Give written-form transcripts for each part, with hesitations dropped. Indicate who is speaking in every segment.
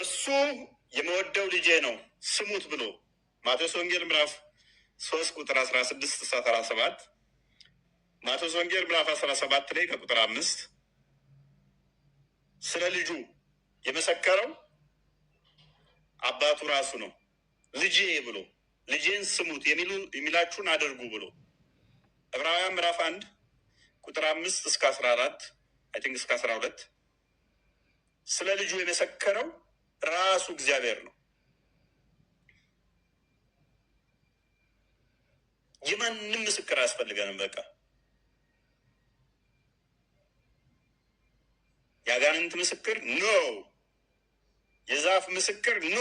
Speaker 1: እርሱ የምወደው ልጄ ነው ስሙት ብሎ ማቴዎስ ወንጌል ምዕራፍ 3 ቁጥር 16 እስከ 17 ማቴዎስ ወንጌል ምዕራፍ 17 ላይ ከቁጥር 5 ስለ ልጁ የመሰከረው አባቱ ራሱ ነው። ልጄ ብሎ ልጄን ስሙት የሚላችሁን አድርጉ ብሎ ዕብራውያን ምዕራፍ 1 ቁጥር 5 እስከ 14 እስከ 12 ስለ ልጁ የመሰከረው ራሱ እግዚአብሔር ነው። የማንም ምስክር አያስፈልገንም። በቃ የአጋንንት ምስክር ኖ፣ የዛፍ ምስክር ኖ።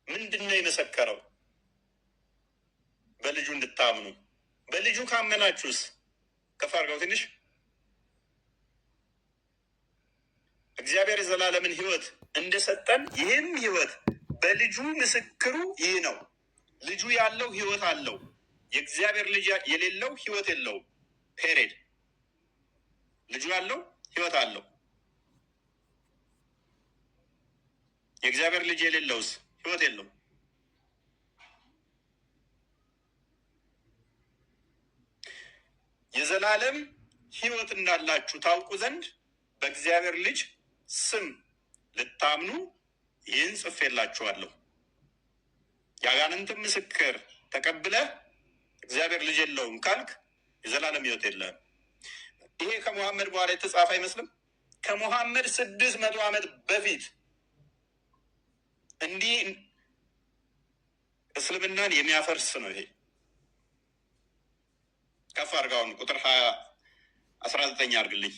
Speaker 1: ምንድን ነው የመሰከረው? በልጁ እንድታምኑ። በልጁ ካመናችሁስ ከፍ አድርገው ትንሽ እግዚአብሔር የዘላለምን ሕይወት እንደሰጠን ይህም ሕይወት በልጁ ምስክሩ ይህ ነው። ልጁ ያለው ሕይወት አለው። የእግዚአብሔር ልጅ የሌለው ሕይወት የለውም። ፔሬድ። ልጁ ያለው ሕይወት አለው። የእግዚአብሔር ልጅ የሌለውስ ሕይወት የለውም። የዘላለም ሕይወት እንዳላችሁ ታውቁ ዘንድ በእግዚአብሔር ልጅ ስም ልታምኑ ይህን ጽፌላችኋለሁ። የአጋንንትን ምስክር ተቀብለህ እግዚአብሔር ልጅ የለውም ካልክ የዘላለም ሕይወት የለህም። ይሄ ከሙሐመድ በኋላ የተጻፈ አይመስልም? ከሙሐመድ 600 ዓመት በፊት እንዲህ እስልምናን የሚያፈርስ ነው ይሄ። ከፍ አድርጋውን ቁጥር 19 አድርግልኝ።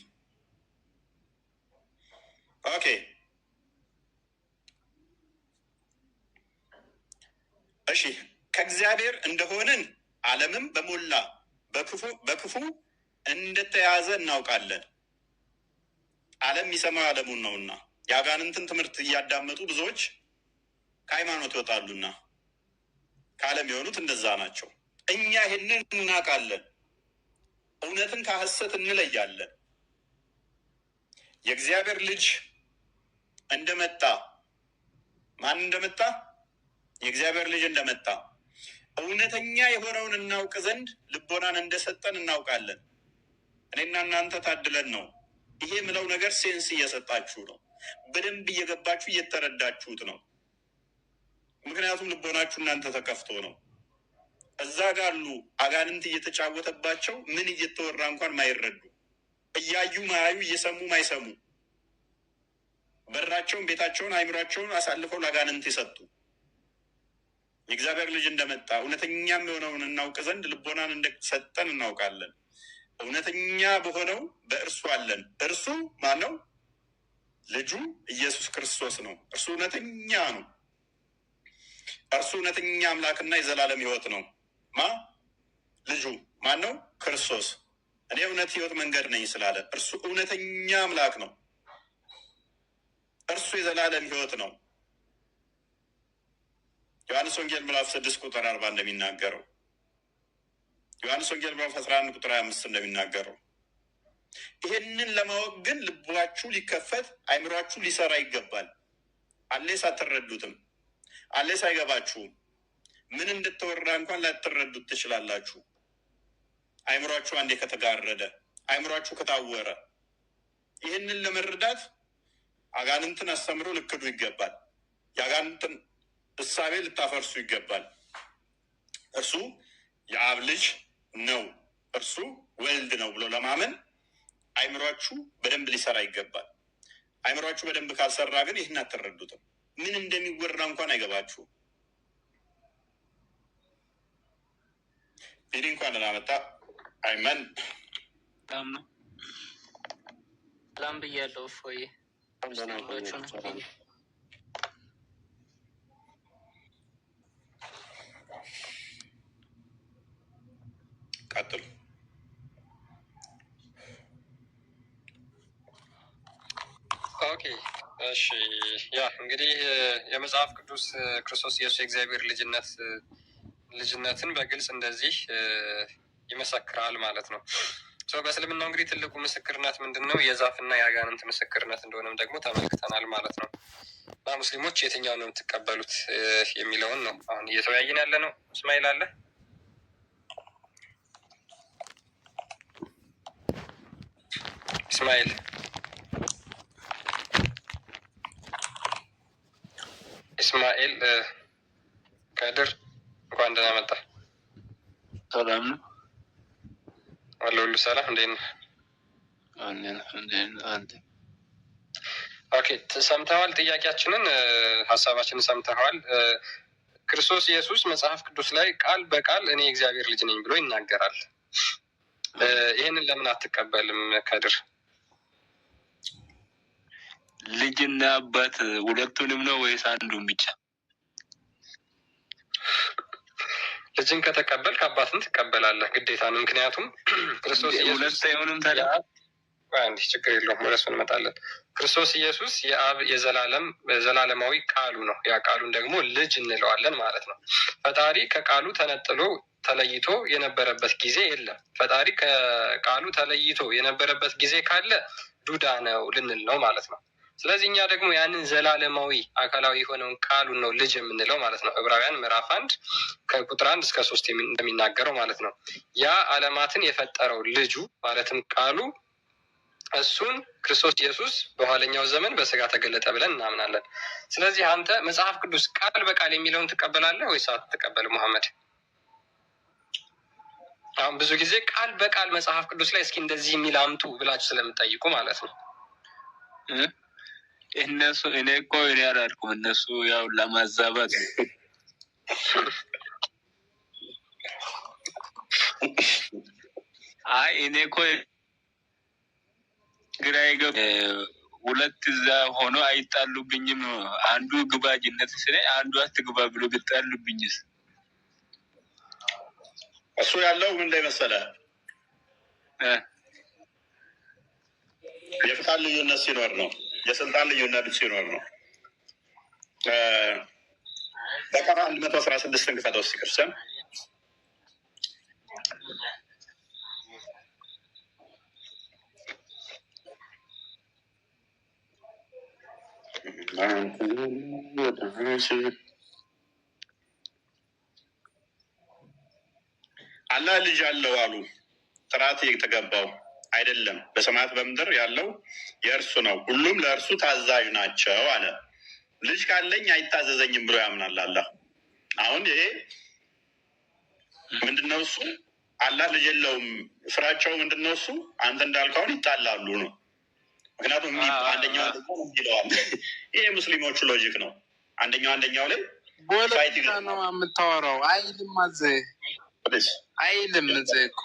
Speaker 1: ኦኬ እሺ። ከእግዚአብሔር እንደሆንን ዓለምም በሞላ በክፉ እንደተያዘ እናውቃለን። ዓለም የሚሰማው ዓለሙን ነውና የአጋንንትን ትምህርት እያዳመጡ ብዙዎች ከሃይማኖት ይወጣሉና ከዓለም የሆኑት እንደዛ ናቸው። እኛ ይህንን እናውቃለን፣ እውነትን ከሐሰት እንለያለን። የእግዚአብሔር ልጅ እንደመጣ ማን እንደመጣ? የእግዚአብሔር ልጅ እንደመጣ እውነተኛ የሆነውን እናውቅ ዘንድ ልቦናን እንደሰጠን እናውቃለን። እኔና እናንተ ታድለን ነው። ይሄ ምለው ነገር ሴንስ እየሰጣችሁ ነው። በደንብ እየገባችሁ እየተረዳችሁት ነው። ምክንያቱም ልቦናችሁ እናንተ ተከፍቶ ነው። እዛ ጋሉ አጋንንት እየተጫወተባቸው ምን እየተወራ እንኳን ማይረዱ፣ እያዩ ማያዩ፣ እየሰሙ ማይሰሙ፣ በራቸውን፣ ቤታቸውን፣ አይምሯቸውን አሳልፈው ለአጋንንት የሰጡ የእግዚአብሔር ልጅ እንደመጣ እውነተኛም የሆነውን እናውቅ ዘንድ ልቦናን እንደሰጠን እናውቃለን። እውነተኛ በሆነው በእርሱ አለን። እርሱ ማን ነው? ልጁ ኢየሱስ ክርስቶስ ነው። እርሱ እውነተኛ ነው። እርሱ እውነተኛ አምላክና የዘላለም ሕይወት ነው። ልጁ ማን ነው? ክርስቶስ። እኔ እውነት፣ ሕይወት፣ መንገድ ነኝ ስላለ እርሱ እውነተኛ አምላክ ነው። እርሱ የዘላለም ሕይወት ነው። ዮሐንስ ወንጌል ምዕራፍ 6 ቁጥር 40 እንደሚናገረው፣ ዮሐንስ ወንጌል ምዕራፍ 11 ቁጥር 25 እንደሚናገረው። ይሄንን ለማወቅ ግን ልባችሁ ሊከፈት፣ አይምሯችሁ ሊሰራ ይገባል። አሌስ አትረዱትም፣ አሌስ አይገባችሁም። ምን እንደተወራ እንኳን ላትረዱት ትችላላችሁ። አይምሯችሁ አንዴ ከተጋረደ፣ አይምሯችሁ ከታወረ፣ ይህንን ለመረዳት አጋንንትን አስተምሮ ልክዱ ይገባል። የአጋንንትን እሳቤ ልታፈርሱ ይገባል። እርሱ የአብ ልጅ ነው፣ እርሱ ወልድ ነው ብሎ ለማመን አይምሯችሁ በደንብ ሊሰራ ይገባል። አይምሯችሁ በደንብ ካልሰራ ግን ይህን አትረዱትም። ምን እንደሚወራ እንኳን አይገባችሁም። ቢኒ እንኳን ለናመጣ አይመን
Speaker 2: ሰላም ብያለሁ። እፎይ
Speaker 1: ቀጥሉ።
Speaker 3: ኦኬ እሺ። ያ እንግዲህ የመጽሐፍ ቅዱስ ክርስቶስ ኢየሱስ የእግዚአብሔር ልጅነትን በግልጽ እንደዚህ ይመሰክራል ማለት ነው። በእስልምናው እንግዲህ ትልቁ ምስክርነት ምንድን ነው? የዛፍና የአጋንንት ምስክርነት እንደሆነም ደግሞ ተመልክተናል ማለት ነው። እና ሙስሊሞች የትኛውን ነው የምትቀበሉት የሚለውን ነው አሁን እየተወያየን ያለ ነው። እስማኤል አለ? እስማኤል እስማኤል ከድር እንኳን ደህና መጣ።
Speaker 4: ሰላም ነው
Speaker 3: አለ ሁሉ ሰላም። እንዴት ነህ?
Speaker 4: አንተ?
Speaker 3: ኦኬ ሰምተዋል። ጥያቄያችንን ሀሳባችንን ሰምተዋል። ክርስቶስ ኢየሱስ መጽሐፍ ቅዱስ ላይ ቃል በቃል እኔ እግዚአብሔር ልጅ ነኝ ብሎ ይናገራል። ይህንን ለምን አትቀበልም ከድር?
Speaker 4: ልጅና አባት ሁለቱንም ነው ወይስ አንዱን ብቻ?
Speaker 3: ልጅን ከተቀበልክ አባትን ትቀበላለህ፣ ግዴታ ነው። ምክንያቱም ክርስቶስ ኢየሱስ
Speaker 4: ሁለት አይሆንም ታዲያ?
Speaker 3: አንድ ችግር የለውም፣ ወደ እሱ እንመጣለን። ክርስቶስ ኢየሱስ የአብ የዘላለማዊ ቃሉ ነው። ያ ቃሉን ደግሞ ልጅ እንለዋለን ማለት ነው። ፈጣሪ ከቃሉ ተነጥሎ ተለይቶ የነበረበት ጊዜ የለም። ፈጣሪ ከቃሉ ተለይቶ የነበረበት ጊዜ ካለ ዱዳ ነው ልንል ነው ማለት ነው። ስለዚህ እኛ ደግሞ ያንን ዘላለማዊ አካላዊ የሆነውን ቃሉን ነው ልጅ የምንለው ማለት ነው። ዕብራውያን ምዕራፍ 1 ከቁጥር 1 እስከ 3 እንደሚናገረው ማለት ነው። ያ ዓለማትን የፈጠረው ልጁ ማለትም ቃሉ እሱን ክርስቶስ ኢየሱስ በኋለኛው ዘመን በስጋ ተገለጠ ብለን እናምናለን። ስለዚህ አንተ መጽሐፍ ቅዱስ ቃል በቃል የሚለውን ትቀበላለህ ወይስ አትቀበልም? መሐመድ አሁን ብዙ ጊዜ ቃል በቃል መጽሐፍ ቅዱስ ላይ እስኪ እንደዚህ የሚል አምጡ ብላችሁ ስለምጠይቁ ማለት ነው።
Speaker 4: እነሱ እኔ እኮ እኔ አላልኩም፣ እነሱ ያው ለማዛባት አይ እኔ እኮ ግራ ይገባ ሁለት እዛ ሆኖ አይጣሉብኝም። አንዱ ግባ ጅነት ስለ አንዱ አትግባ ብሎ ብጣሉብኝስ?
Speaker 1: እሱ ያለው ምን ላይ መሰለህ? የፍቃድ ልዩነት ሲኖር ነው። የስልጣን ልዩነት ሲኖር ነው። በቀራ 116 ክፈተው እስኪ ክርስቲያን። አላህ ልጅ አለው አሉ። ጥራት የተገባው አይደለም። በሰማያት በምድር ያለው የእርሱ ነው፣ ሁሉም ለእርሱ ታዛዥ ናቸው አለ። ልጅ ካለኝ አይታዘዘኝም ብሎ ያምናል አላህ። አሁን ይሄ ምንድነው? እሱ አላህ ልጅ የለውም። ፍራቸው ምንድነው? እሱ አንተ እንዳልከውን ይጣላሉ ነው። ምክንያቱም አንደኛው ይለዋል። ይሄ የሙስሊሞቹ ሎጂክ ነው። አንደኛው ላይ
Speaker 5: ነው የምታወራው። አይልም አዘ አይልም ዘ እኮ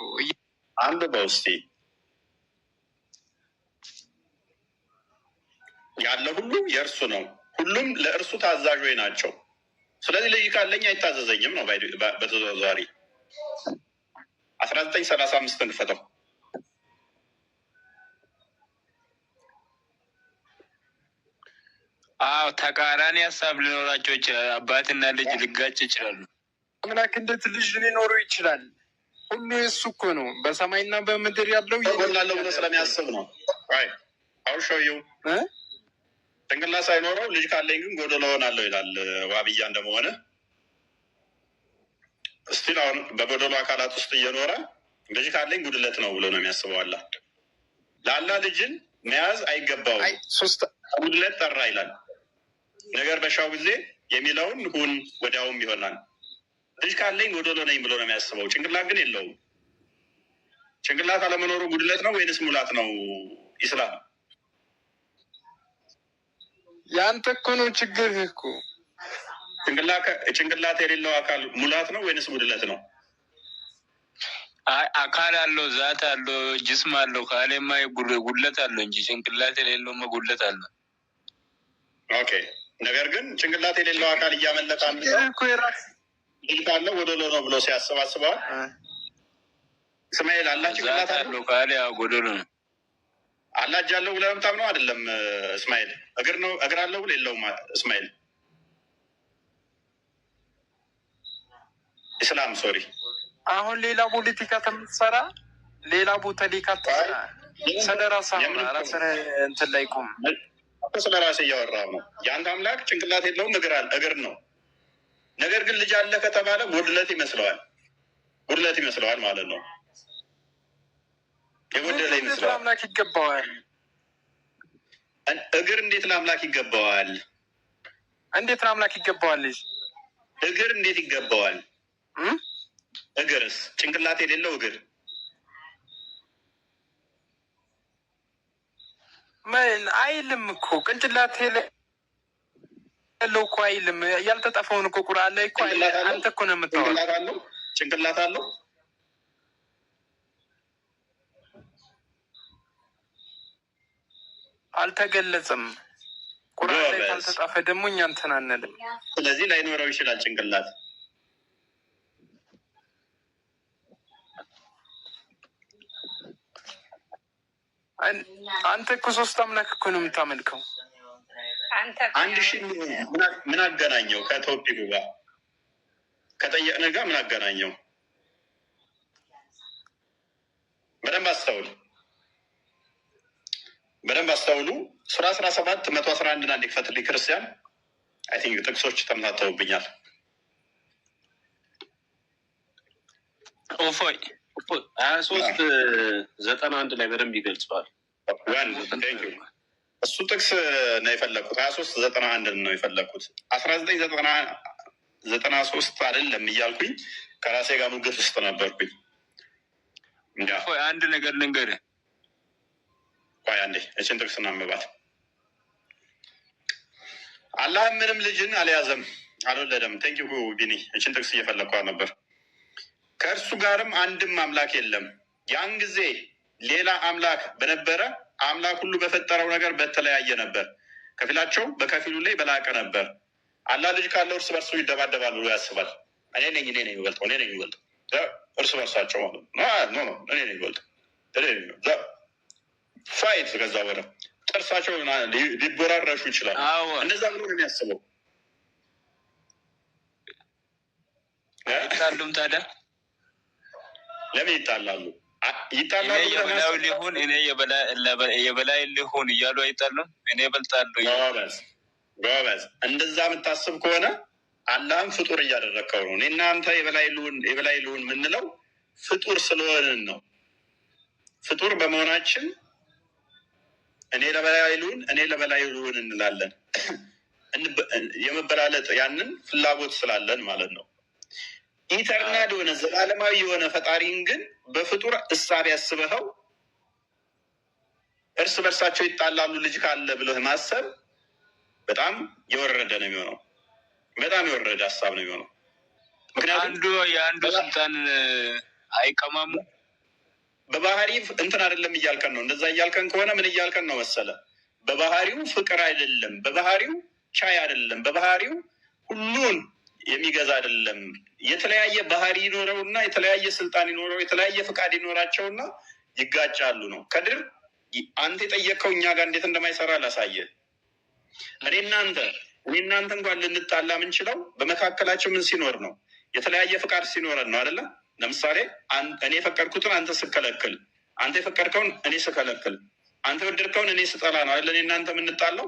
Speaker 1: አንድ በውስጤ ያለ ሁሉ የእርሱ ነው፣ ሁሉም ለእርሱ ታዛዦች ናቸው። ስለዚህ ልጅ ካለኝ አይታዘዘኝም ነው በተዘዋዋሪ 1935 እንፈተው።
Speaker 4: አዎ ተቃራኒ ሀሳብ ሊኖራቸው ይችላል። አባትና ልጅ ሊጋጭ ይችላሉ።
Speaker 5: አምላክ እንዴት ልጅ ሊኖሩ ይችላል? ሁሉ የሱ እኮ ነው። በሰማይና በምድር ያለው
Speaker 1: ጎላለው ብሎ ስለሚያስብ ነው። አውሸው ጭንቅላት ሳይኖረው ልጅ ካለኝ ግን ጎደሎ ሆናለሁ ይላል። ዋብያ እንደመሆነ እስቲል አሁን በጎደሎ አካላት ውስጥ እየኖረ ልጅ ካለኝ ጉድለት ነው ብሎ ነው የሚያስበው። አላህ ለአላህ ልጅን መያዝ አይገባውም፣ ጉድለት ጠራ ይላል። ነገር በሻው ጊዜ የሚለውን ሁን ወዲያውም ይሆናል። ልጅ ካለኝ ጎደሎ ነኝ ብሎ ነው የሚያስበው። ጭንቅላት ግን የለውም። ጭንቅላት አለመኖሩ ጉድለት ነው ወይንስ ሙላት ነው? ኢስላም
Speaker 5: ያንተ እኮ ነው ችግር እኮ።
Speaker 1: ጭንቅላት የሌለው አካል ሙላት ነው ወይንስ ጉድለት ነው?
Speaker 4: አካል አለው፣ ዛት አለው፣ ጅስም አለው። ካሌማ ጉድለት አለው እንጂ ጭንቅላት የሌለው ጉድለት አለው።
Speaker 1: ኦኬ። ነገር ግን ጭንቅላት የሌለው አካል እያመለጠ አንድ ሰው ልጅ ካለው ጎደሎ ነው ብሎ ሲያስብ አስበዋል። እስማኤል አላህ ጭንቅላት አለው
Speaker 4: ካለ ያው ጎደሎ ነው።
Speaker 1: አላህ እጅ አለው ብለህ ምታም ነው አይደለም? እስማኤል እግር አለው ብሎ የለውም? እስማኤል ኢስላም ሶሪ
Speaker 5: አሁን ሌላ ፖለቲካ ከምትሰራ ሌላ ቦታ ሊካት ስለራሳ ራስን እንትን ላይ ቁም።
Speaker 1: ስለ ራሴ እያወራሁ ነው። የአንድ አምላክ ጭንቅላት የለውም እግር ነው። ነገር ግን ልጅ አለ ከተባለ ጉድለት ይመስለዋል ማለት ነው። የጎደለ ይመስለዋል።
Speaker 5: ለአምላክ ይገባዋል።
Speaker 1: እግር እንዴት ለአምላክ ይገባዋል?
Speaker 5: እንዴት ለአምላክ ይገባዋል? ልጅ
Speaker 1: እግር እንዴት ይገባዋል? እግርስ ጭንቅላት የሌለው እግር
Speaker 5: ምን አይልም እኮ ቅንጭላት ያለው እኮ አይልም። ያልተጠፋውን እኮ ቁርአን ላይ እኮ አንተ እኮ ነው የምታወራው።
Speaker 1: ጭንቅላት አለው
Speaker 5: አልተገለጸም። ቁርአን ላይ ካልተጻፈ ደግሞ እኛ እንትን አንልም።
Speaker 1: ስለዚህ ላይኖረው ይችላል ጭንቅላት።
Speaker 5: አንተ እኮ ሶስት አምላክ እኮ ነው የምታመልከው።
Speaker 1: አንድ ሺህ ምን አገናኘው ከቶፒኩ ጋር? ከጠየቅን ጋር ምን አገናኘው? በደንብ አስተውሉ። ሱራ 17 111 ና ሊክፈትልኝ ክርስቲያን። አይ ቲንክ ጥቅሶች ተምታተውብኛል።
Speaker 6: ኦፎይ 23:91 ላይ በደንብ ይገልጸዋል።
Speaker 1: እሱ ጥቅስ ነው የፈለግኩት። 23:91 ነው የፈለግኩት። 1993 አይደለም እያልኩኝ ከራሴ ጋር ሙግት ውስጥ ነበርኩኝ።
Speaker 4: አንድ ነገር ልንገርህ።
Speaker 1: ቆይ አንዴ እችን ጥቅስ እናንብባት። አላህ ምንም ልጅን አልያዘም አልወለደም። ቴንኪው ቢኒ። እችን ጥቅስ እየፈለግኳት ነበር። ከእርሱ ጋርም አንድም አምላክ የለም። ያን ጊዜ ሌላ አምላክ በነበረ አምላክ ሁሉ በፈጠረው ነገር በተለያየ ነበር። ከፊላቸው በከፊሉ ላይ በላቀ ነበር። አላህ ልጅ ካለው እርስ በርሱ ይደባደባል ብሎ ያስባል። እኔ ነኝ የሚበልጠው እርስ በርሳቸው ማለት ነው። እኔ ነኝ የሚበልጠው ፋይት። ከዛ በኋላ ጥርሳቸው ሊቦራረሹ ይችላል። እንደዛ ብሎ ነው የሚያስበው።
Speaker 4: ይጣሉም ታዲያ
Speaker 1: ለምን ይጣላሉ?
Speaker 4: የበላይ ሊሆን እያሉ አይጣሉም። እኔ እበልጣለሁ።
Speaker 1: ጎበዝ። እንደዛ የምታስብ ከሆነ አላህም ፍጡር እያደረግከው ነው። እኔ እናንተ የበላይ ልሁን የምንለው ፍጡር ስለሆንን ነው። ፍጡር በመሆናችን እኔ ለበላይ ልሁን እንላለን። የመበላለጥ ያንን ፍላጎት ስላለን ማለት ነው። ኢተርናል የሆነ ዘላለማዊ የሆነ ፈጣሪን ግን በፍጡር እሳቤ ያስበኸው እርስ በርሳቸው ይጣላሉ ልጅ ካለ ብለህ ማሰብ በጣም የወረደ ነው የሚሆነው። በጣም የወረደ ሀሳብ ነው የሚሆነው። ምክንያቱም
Speaker 4: የአንዱ ስልጣን አይቀማሙ።
Speaker 1: በባህሪ እንትን አይደለም እያልከን ነው። እንደዛ እያልከን ከሆነ ምን እያልከን ነው መሰለ? በባህሪው ፍቅር አይደለም፣ በባህሪው ቻይ አይደለም፣ በባህሪው ሁሉን የሚገዛ አይደለም። የተለያየ ባህሪ ይኖረውና የተለያየ ስልጣን ይኖረው የተለያየ ፍቃድ ይኖራቸውና ይጋጫሉ ነው። ከድር አንተ የጠየቀው እኛ ጋር እንዴት እንደማይሰራ ላሳየ። እኔ እናንተ እንኳን ልንጣላ ምንችለው በመካከላቸው ምን ሲኖር ነው? የተለያየ ፍቃድ ሲኖረን ነው አይደለ? ለምሳሌ እኔ የፈቀድኩትን አንተ ስከለክል፣ አንተ የፈቀድከውን እኔ ስከለክል፣ አንተ የወደድከውን እኔ ስጠላ ነው አይደለ? እኔ እናንተ የምንጣለው።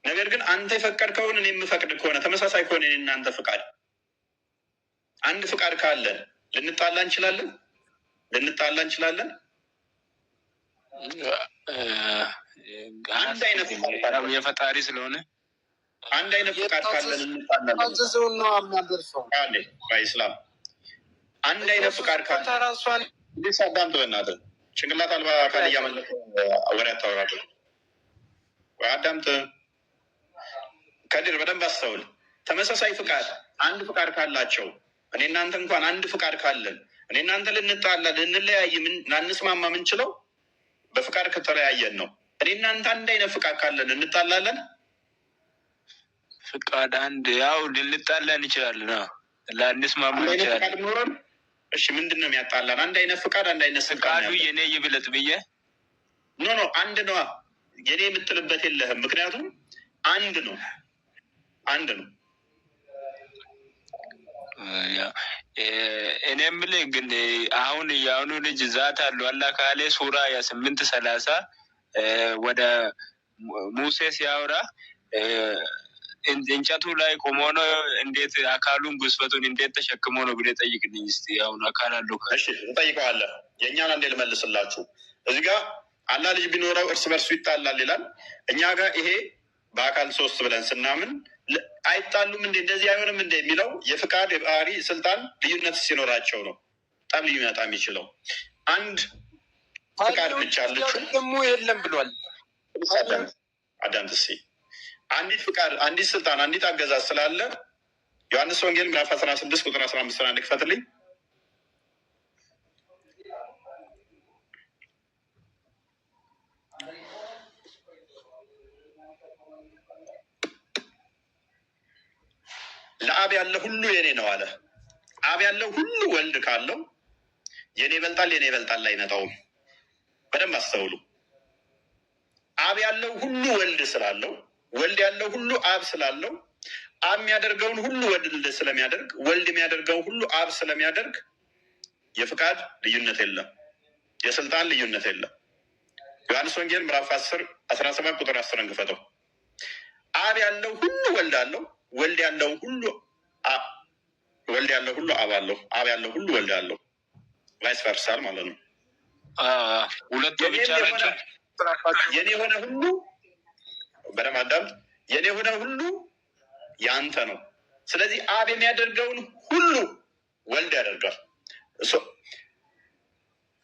Speaker 1: ነገር ግን አንተ የፈቀድከውን እኔ የምፈቅድ ከሆነ ተመሳሳይ ከሆነ እኔ እናንተ ፍቃድ አንድ ፍቃድ ካለን ልንጣላ እንችላለን። አንድ አይነት
Speaker 4: የፈጣሪ ስለሆነ
Speaker 1: አንድ አይነት ፍቃድ ካለን እንጣላለን። በኢስላም አንድ አይነት ፍቃድ ካለን እንዴት አዳምጥ። በእናትህ ጭንቅላት አልባ አካል እያመለክ ወሬ አታወራለህ ወይ? አዳምጥ ከድር፣ በደንብ አስተውል። ተመሳሳይ ፍቃድ አንድ ፍቃድ ካላቸው እኔ እናንተ እንኳን አንድ ፍቃድ ካለን እኔ እናንተ ልንጣላ ልንለያይ ላንስማማ ምንችለው በፍቃድ ከተለያየን ነው። እኔ እናንተ አንድ አይነት ፍቃድ ካለን እንጣላለን።
Speaker 4: ፍቃድ አንድ ያው ልንጣላ እንችላለን፣ ላንስማማ እንችላለን።
Speaker 1: እሺ ምንድን ነው የሚያጣላን? አንድ አይነት ፍቃድ አንድ አይነት
Speaker 4: ፍቃዱ የኔ ይብለጥ ብዬ
Speaker 1: ኖ አንድ ነዋ። የኔ የምትልበት የለህም። ምክንያቱም አንድ ነው።
Speaker 4: እኔ የምልህ ግን አሁን የአሁኑ ልጅ ዛት አሉ አላ ካሌ ሱራ 8:30 ወደ ሙሴ ሲያወራ እንጨቱ ላይ ቆሞ ነው እንዴት አካሉን ግዝፈቱን እንዴት ተሸክሞ ነው ብለህ ጠይቅልኝ እስቲ። አሁን አካል አለው።
Speaker 1: እሺ እጠይቀዋለሁ። የእኛን አንዴ ልመልስላችሁ። እዚህ ጋር አላህ ልጅ ቢኖረው እርስ በርሱ ይጣላል ይላል። እኛ ጋር ይሄ በአካል ሶስት ብለን ስናምን አይጣሉም እንዴ እንደዚህ አይሆንም እንዴ የሚለው የፍቃድ የባህሪ ስልጣን ልዩነት ሲኖራቸው ነው ጠብ ሊመጣ የሚችለው። አንድ ፍቃድ ብቻ አለችው
Speaker 5: ደግሞ የለም ብሏል።
Speaker 1: አዳምጥ እስኪ። አንዲት ፍቃድ፣ አንዲት ስልጣን፣ አንዲት አገዛዝ ስላለ ዮሐንስ ወንጌል ምዕራፍ 16 ቁጥር 15 አንድ ክፈትልኝ። ለአብ ያለ ሁሉ የኔ ነው አለ። አብ ያለው ሁሉ ወልድ ካለው የኔ ይበልጣል የኔ ይበልጣል አይመጣውም። በደንብ አስተውሉ። አብ ያለው ሁሉ ወልድ ስላለው፣ ወልድ ያለው ሁሉ አብ ስላለው፣ አብ የሚያደርገውን ሁሉ ወልድ ስለሚያደርግ፣ ወልድ የሚያደርገውን ሁሉ አብ ስለሚያደርግ የፍቃድ ልዩነት የለም፣ የስልጣን ልዩነት የለም። ዮሐንስ ወንጌል ምዕራፍ 17 ቁጥር 10 እንክፈተው። አብ ያለው ሁሉ ወልድ አለው፣ ወልድ ያለው ሁሉ ወልድ ያለው ሁሉ አብ አለው፣ አብ ያለው ሁሉ ወልድ አለው። ቫይስ ቨርሳል ማለት ነው።
Speaker 4: ሁለቱ ብቻ ናቸው።
Speaker 1: የኔ የሆነ ሁሉ በደምብ አዳምጥ። የኔ የሆነ ሁሉ ያንተ ነው። ስለዚህ አብ የሚያደርገውን ሁሉ ወልድ ያደርጋል።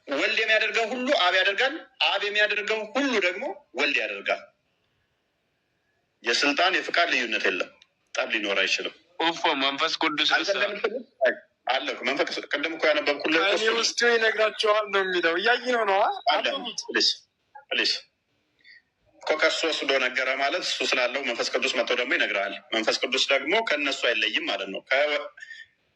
Speaker 1: ወልድ የሚያደርገው ሁሉ አብ ያደርጋል። አብ የሚያደርገው ሁሉ ደግሞ ወልድ ያደርጋል። የስልጣን የፍቃድ ልዩነት የለም። ጠብ ሊኖር አይችልም።
Speaker 4: መንፈስ ቅዱስ
Speaker 1: አለ። መንፈስ ቅድም እኮ ያነበብኩልህ
Speaker 5: እኔ ውስጡ ይነግራቸዋል ነው የሚለው። እያየኸው ነው
Speaker 1: ፕሊስ እኮ ከእሱ ወስዶ ነገረ ማለት እሱ ስላለው መንፈስ ቅዱስ መጥቶ ደግሞ ይነግርሃል። መንፈስ ቅዱስ ደግሞ ከእነሱ አይለይም ማለት ነው።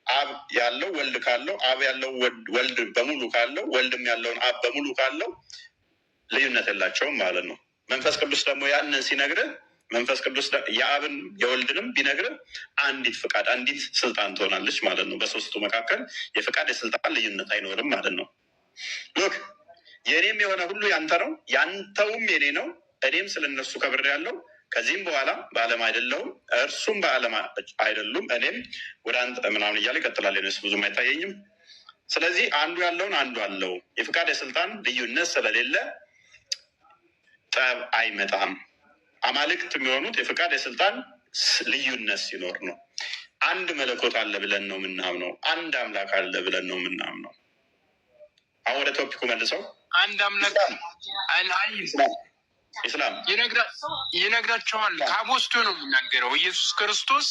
Speaker 1: አብ ያለው ወልድ ካለው፣ አብ ያለው ወልድ በሙሉ ካለው፣ ወልድም ያለውን አብ በሙሉ ካለው ልዩነት የላቸውም ማለት ነው። መንፈስ ቅዱስ ደግሞ ያንን ሲነግርህ መንፈስ ቅዱስ የአብን የወልድንም ቢነግርህ አንዲት ፍቃድ አንዲት ስልጣን ትሆናለች ማለት ነው። በሶስቱ መካከል የፍቃድ የስልጣን ልዩነት አይኖርም ማለት ነው። ሎክ የእኔም የሆነ ሁሉ ያንተ ነው፣ ያንተውም የኔ ነው፣ እኔም ስለ እነሱ ከብር ያለው ከዚህም በኋላ በዓለም አይደለሁም እርሱም በዓለም አይደሉም፣ እኔም ወደ አንተ ምናምን እያለ ይቀጥላል። ኔስ ብዙም አይታየኝም። ስለዚህ አንዱ ያለውን አንዱ አለው። የፍቃድ የስልጣን ልዩነት ስለሌለ ጠብ አይመጣም። አማልክት የሚሆኑት የፍቃድ የስልጣን ልዩነት ሲኖር ነው። አንድ መለኮት አለ ብለን ነው የምናምነው። አንድ አምላክ አለ ብለን ነው የምናምነው። አሁን ወደ ቶፒኩ መልሰው።
Speaker 5: አንድ አምላክ
Speaker 1: ኢስላም
Speaker 5: ይነግራቸዋል። ከአብ ውስጡ ነው የሚናገረው። ኢየሱስ ክርስቶስ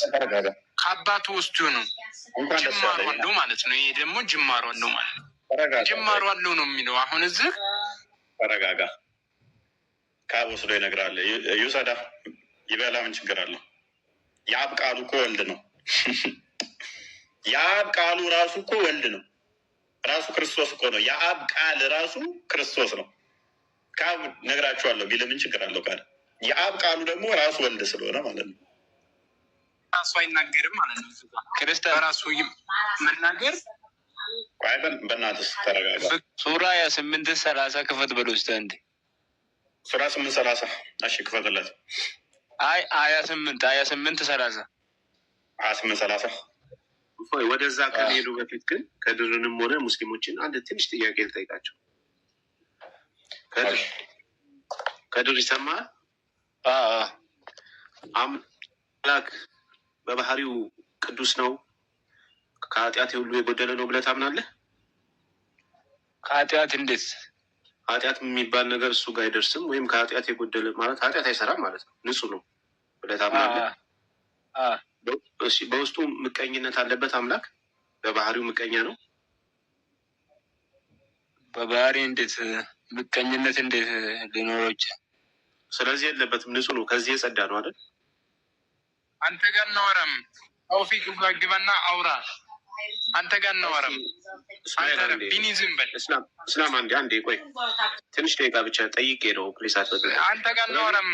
Speaker 5: ከአባቱ ውስጡ ነው። ጅማሮ አለው ማለት ነው። ይሄ ደግሞ ጅማሮ አለው ማለት ነው። ጅማሮ አለው ነው የሚለው። አሁን እዚህ
Speaker 1: ተረጋጋ። ከአብ ወስዶ ይነግራል። ዩሰዳ ይበላ፣ ምን ችግር አለው? የአብ ቃሉ እኮ ወልድ ነው። የአብ ቃሉ ራሱ እኮ ወልድ ነው። ራሱ ክርስቶስ እኮ ነው። የአብ ቃል ራሱ ክርስቶስ ነው። ከአብ ነግራችኋለሁ ቢል ምን ችግር አለው? ቃል የአብ ቃሉ ደግሞ ራሱ ወልድ ስለሆነ ማለት ነው።
Speaker 5: ራሱ አይናገርም ማለት ነው። ክርስቲያን ራሱ መናገር
Speaker 1: በእናትህ ተረጋጋ።
Speaker 4: ሱራ 8:30 ክፈት በል ውስጥ እንዴ
Speaker 1: ሱራ 8:30 እሺ ክፈትለት። 28:30
Speaker 6: ወደዛ ከሄዱ በፊት ግን ከድርንም ሆነ ሙስሊሞችን አንድ ትንሽ ጥያቄ ልጠይቃቸው። ከድር ይሰማል? አምላክ በባህሪው ቅዱስ ነው፣ ከኃጢአት ሁሉ የጎደለ ነው ብለህ ታምናለህ?
Speaker 4: ከኃጢአት እንዴት?
Speaker 6: ኃጢአት የሚባል ነገር እሱ ጋር አይደርስም። ወይም ከኃጢአት የጎደለ ማለት ኃጢአት አይሰራም ማለት ነው። ንጹህ ነው ብለህ ታምናለህ? በውስጡ ምቀኝነት አለበት አምላክ? በባህሪው ምቀኛ ነው?
Speaker 4: በባህሪ እንዴት ምቀኝነት እንዴት ሊኖረው ይችላል?
Speaker 6: ስለዚህ የለበትም፣ ንጹህ ነው። ከዚህ የጸዳ ነው አይደል?
Speaker 5: አንተ ጋር እናወራም። ተውፊቅ ጋር ግባና አውራ። አንተ ጋር እናወራም። አንተ ቢኒ ዝም በል።
Speaker 6: እስላም አንዴ ቆይ፣ ትንሽ ደቂቃ ብቻ ጠይቄ ነው ፕሊስ።
Speaker 5: አንተ ጋር እናወራም።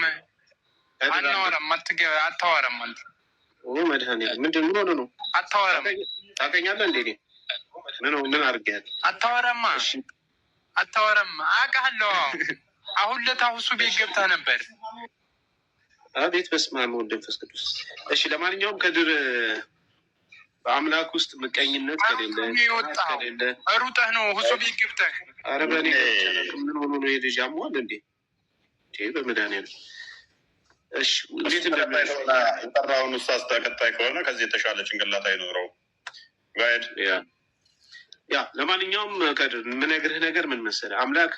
Speaker 5: አናወራም። አታወራም። አንተ
Speaker 6: መድኃኒዓለም ምንድን ምን ሆነ ነው?
Speaker 5: አታወራም።
Speaker 6: ታውቀኛለህ እንዴ? ምን አድርገህ
Speaker 5: አታወራማ አታወራማ አውቃለሁ። አሁን ለታውሱ ቤት ገብታ ነበር።
Speaker 6: አቤት በስመ አብ ወወልድ ወመንፈስ ቅዱስ። እሺ ለማንኛውም ከድር በአምላክ ውስጥ ምቀኝነት ከሌለ
Speaker 5: ሩጠህ ነው ሁሱ ቤት ገብተህ።
Speaker 6: ኧረ በእኔ ምን ሆኖ ነው የልጅ አሟል እንዴ? በመድኃኒዓለም እሺ እንዴት
Speaker 1: የጠራውን እሱ አስተቀጣይ ከሆነ ከዚህ የተሻለ ጭንቅላት አይኖረው ጋይድ
Speaker 6: ያ ለማንኛውም ከድር የምነግርህ ነገር ምን መሰለህ፣ አምላክ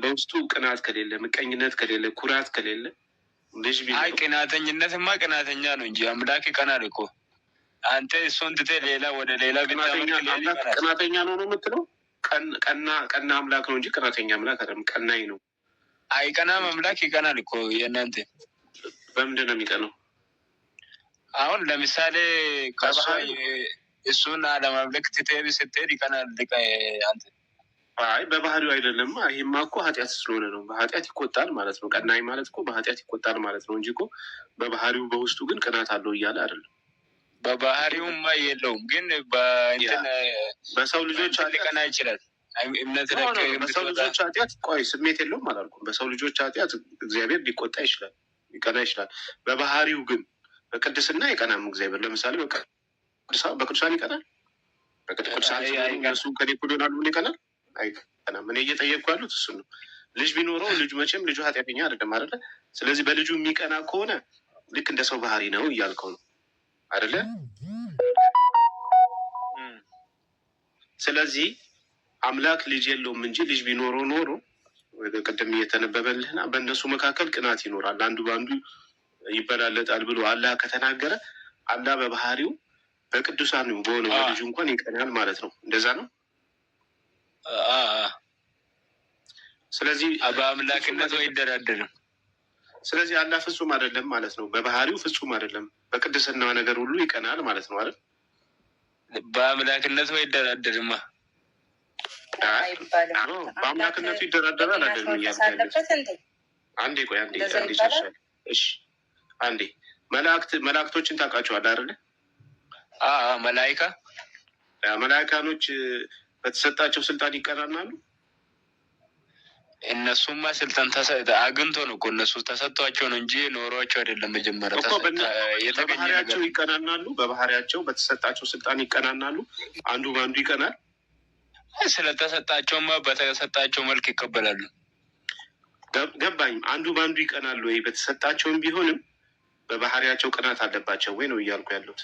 Speaker 6: በውስጡ ቅናት ከሌለ፣ ምቀኝነት ከሌለ፣ ኩራት ከሌለ ልጅ
Speaker 4: አይ ቅናተኝነትማ ቅናተኛ ነው እንጂ አምላክ ይቀናል እኮ። አንተ እሱን ትተህ ሌላ ወደ ሌላ
Speaker 6: ቅናተኛ ነው የምትለው? ቀና አምላክ ነው እንጂ ቅናተኛ አምላክ አይደለም። ቀናኝ ነው።
Speaker 4: አይቀናም አምላክ ይቀናል እኮ። የእናንተ
Speaker 6: በምንድን ነው የሚቀናው?
Speaker 4: አሁን ለምሳሌ እሱን አለማምለክ ትተህ ስትሄድ ይቀናል አንተ።
Speaker 6: አይ በባህሪው አይደለም። ይሄማ እኮ ኃጢአት ስለሆነ ነው። በኃጢአት ይቆጣል ማለት ነው። ቀናኝ ማለት እኮ በኃጢአት ይቆጣል ማለት ነው እንጂ እኮ በባህሪው በውስጡ ግን ቅናት አለው እያለ አይደለም።
Speaker 4: በባህሪውማ የለውም፣ ግን
Speaker 6: በሰው ልጆች
Speaker 4: ሊቀና ይችላል። እምነት
Speaker 6: በሰው ልጆች ኃጢአት ቆይ ስሜት የለውም አላልኩም። በሰው ልጆች ኃጢአት እግዚአብሔር ሊቆጣ ይችላል፣ ሊቀና ይችላል። በባህሪው ግን በቅድስና አይቀናም እግዚአብሔር። ለምሳሌ በቅዱሳን ይቀናል። በቅዱሳን እነሱ ከኔ እኩል ይሆናሉ ብሎ ይቀናል? አይቀናም። እኔ እየጠየቅኩ ያሉት እሱን ነው። ልጅ ቢኖረው ልጁ መቼም ልጁ ኃጢአተኛ አይደለም አይደለ? ስለዚህ በልጁ የሚቀና ከሆነ ልክ እንደ ሰው ባህሪ ነው እያልከው ነው አይደለ? ስለዚህ አምላክ ልጅ የለውም እንጂ ልጅ ቢኖረው ኖሮ ቅድም እየተነበበልህና በእነሱ መካከል ቅናት ይኖራል፣ አንዱ በአንዱ ይበላለጣል ብሎ አላህ ከተናገረ አላህ በባህሪው በቅዱሳን በሆነው በልጁ እንኳን ይቀናል ማለት ነው። እንደዛ ነው። ስለዚህ
Speaker 4: በአምላክነቱ አይደራደርም።
Speaker 6: ስለዚህ አላህ ፍጹም አይደለም ማለት ነው። በባህሪው ፍጹም አይደለም፣ በቅድስና ነገር ሁሉ ይቀናል ማለት ነው አይደል?
Speaker 4: በአምላክነቱ አይደራደርማ።
Speaker 6: በአምላክነቱ ይደራደራል አይደለም እያልኩ አንዴ ቆይ አንዴ ይቻላል። እሺ አንዴ መላእክቶችን ታውቃቸዋለህ አይደለ? መላይካኖች በተሰጣቸው ስልጣን ይቀናናሉ።
Speaker 4: እነሱማ ስልጣን አግኝቶ ነው እኮ እነሱ ተሰጥቷቸው ነው እንጂ ኖሯቸው አይደለም። መጀመሪያ
Speaker 6: በባህሪያቸው ይቀናናሉ። በባህሪያቸው በተሰጣቸው ስልጣን ይቀናናሉ። አንዱ በአንዱ ይቀናል።
Speaker 4: ስለተሰጣቸውማ በተሰጣቸው መልክ ይቀበላሉ።
Speaker 6: ገባኝ። አንዱ በአንዱ ይቀናሉ ወይ? በተሰጣቸውም ቢሆንም በባህሪያቸው ቅናት አለባቸው ወይ ነው እያልኩ ያሉት።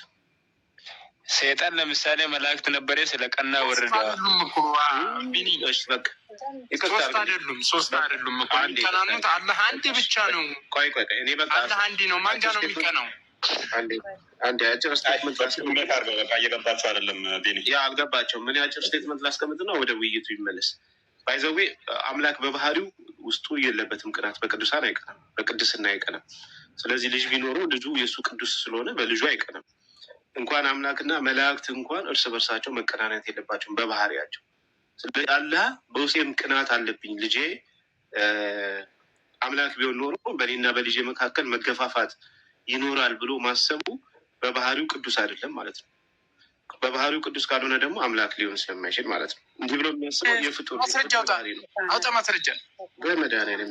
Speaker 4: ሰይጣን ለምሳሌ መላእክት ነበረ ስለ ቀና ወረደ።
Speaker 5: ሶስት አይደሉም እኮ የሚቀናኑት። አላህ አንድ ብቻ ነው።
Speaker 6: ቆይ እኔ በቃ
Speaker 5: አላህ አንድ ነው። ማን ጋር ነው የሚቀናው?
Speaker 6: አንድ አጭር ስቴትመንት
Speaker 1: እየገባቸው አይደለም።
Speaker 6: ያ አልገባቸውም። ምን አጭር ስቴትመንት ላስቀምጥና ወደ ውይይቱ ይመለስ። ባይዘዌ አምላክ በባህሪው ውስጡ የለበትም ቅናት። በቅዱሳን አይቀናም፣ በቅድስና አይቀናም። ስለዚህ ልጅ ቢኖረው ልጁ የእሱ ቅዱስ ስለሆነ በልጁ አይቀናም። እንኳን አምላክና መላእክት እንኳን እርስ በርሳቸው መቀናናት የለባቸውም በባህሪያቸው። ስለዚህ አላህ በውስጤም ቅናት አለብኝ ልጄ አምላክ ቢሆን ኖሮ በእኔና በልጄ መካከል መገፋፋት ይኖራል ብሎ ማሰቡ በባህሪው ቅዱስ አይደለም ማለት ነው። በባህሪው ቅዱስ ካልሆነ ደግሞ አምላክ ሊሆን ስለማይችል ማለት ነው። እንዲህ ብሎ የሚያስበው የፍጡር ባህሪ ነው።
Speaker 5: አውጣ ማስረጃ
Speaker 6: በመድኃኒዓለም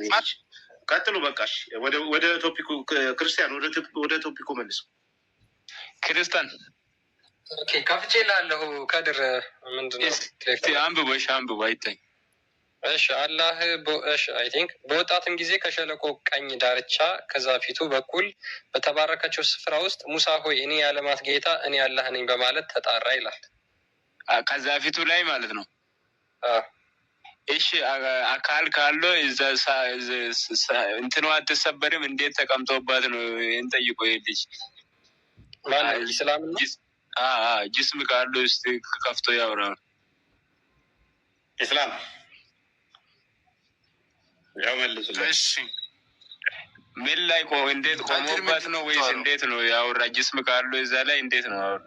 Speaker 6: ቀጥሉ። በቃሽ። ወደ ቶፒኩ ክርስቲያን፣ ወደ ቶፒኩ መልሱ።
Speaker 4: ክርስቲያን
Speaker 3: ከፍቼ ላለሁ ከድር ምንድነው
Speaker 4: አንብቦ አይታይ።
Speaker 3: እሺ አላህ አይ ቲንክ በወጣትም ጊዜ ከሸለቆ ቀኝ ዳርቻ ከዛፊቱ በኩል በተባረከችው ስፍራ ውስጥ ሙሳ ሆይ እኔ የዓለማት ጌታ እኔ አላህ ነኝ በማለት ተጣራ ይላል።
Speaker 4: ከዛፊቱ ላይ ማለት ነው። እሺ አካል ካለው እንትኑ አትሰበርም። እንዴት ተቀምጦባት ነው እንጠይቆ ልጅ
Speaker 3: ኢስላም ነው።
Speaker 4: ጅስም ካለው እስቲ ከፍቶ ያወራል።
Speaker 1: ኢስላም ያው መልሱልኝ።
Speaker 4: ምን ላይ እንዴት ቆሞባት ነው ወይስ እንዴት ነው ያወራ? ጅስም ካለው እዛ ላይ እንዴት ነው ያወራ?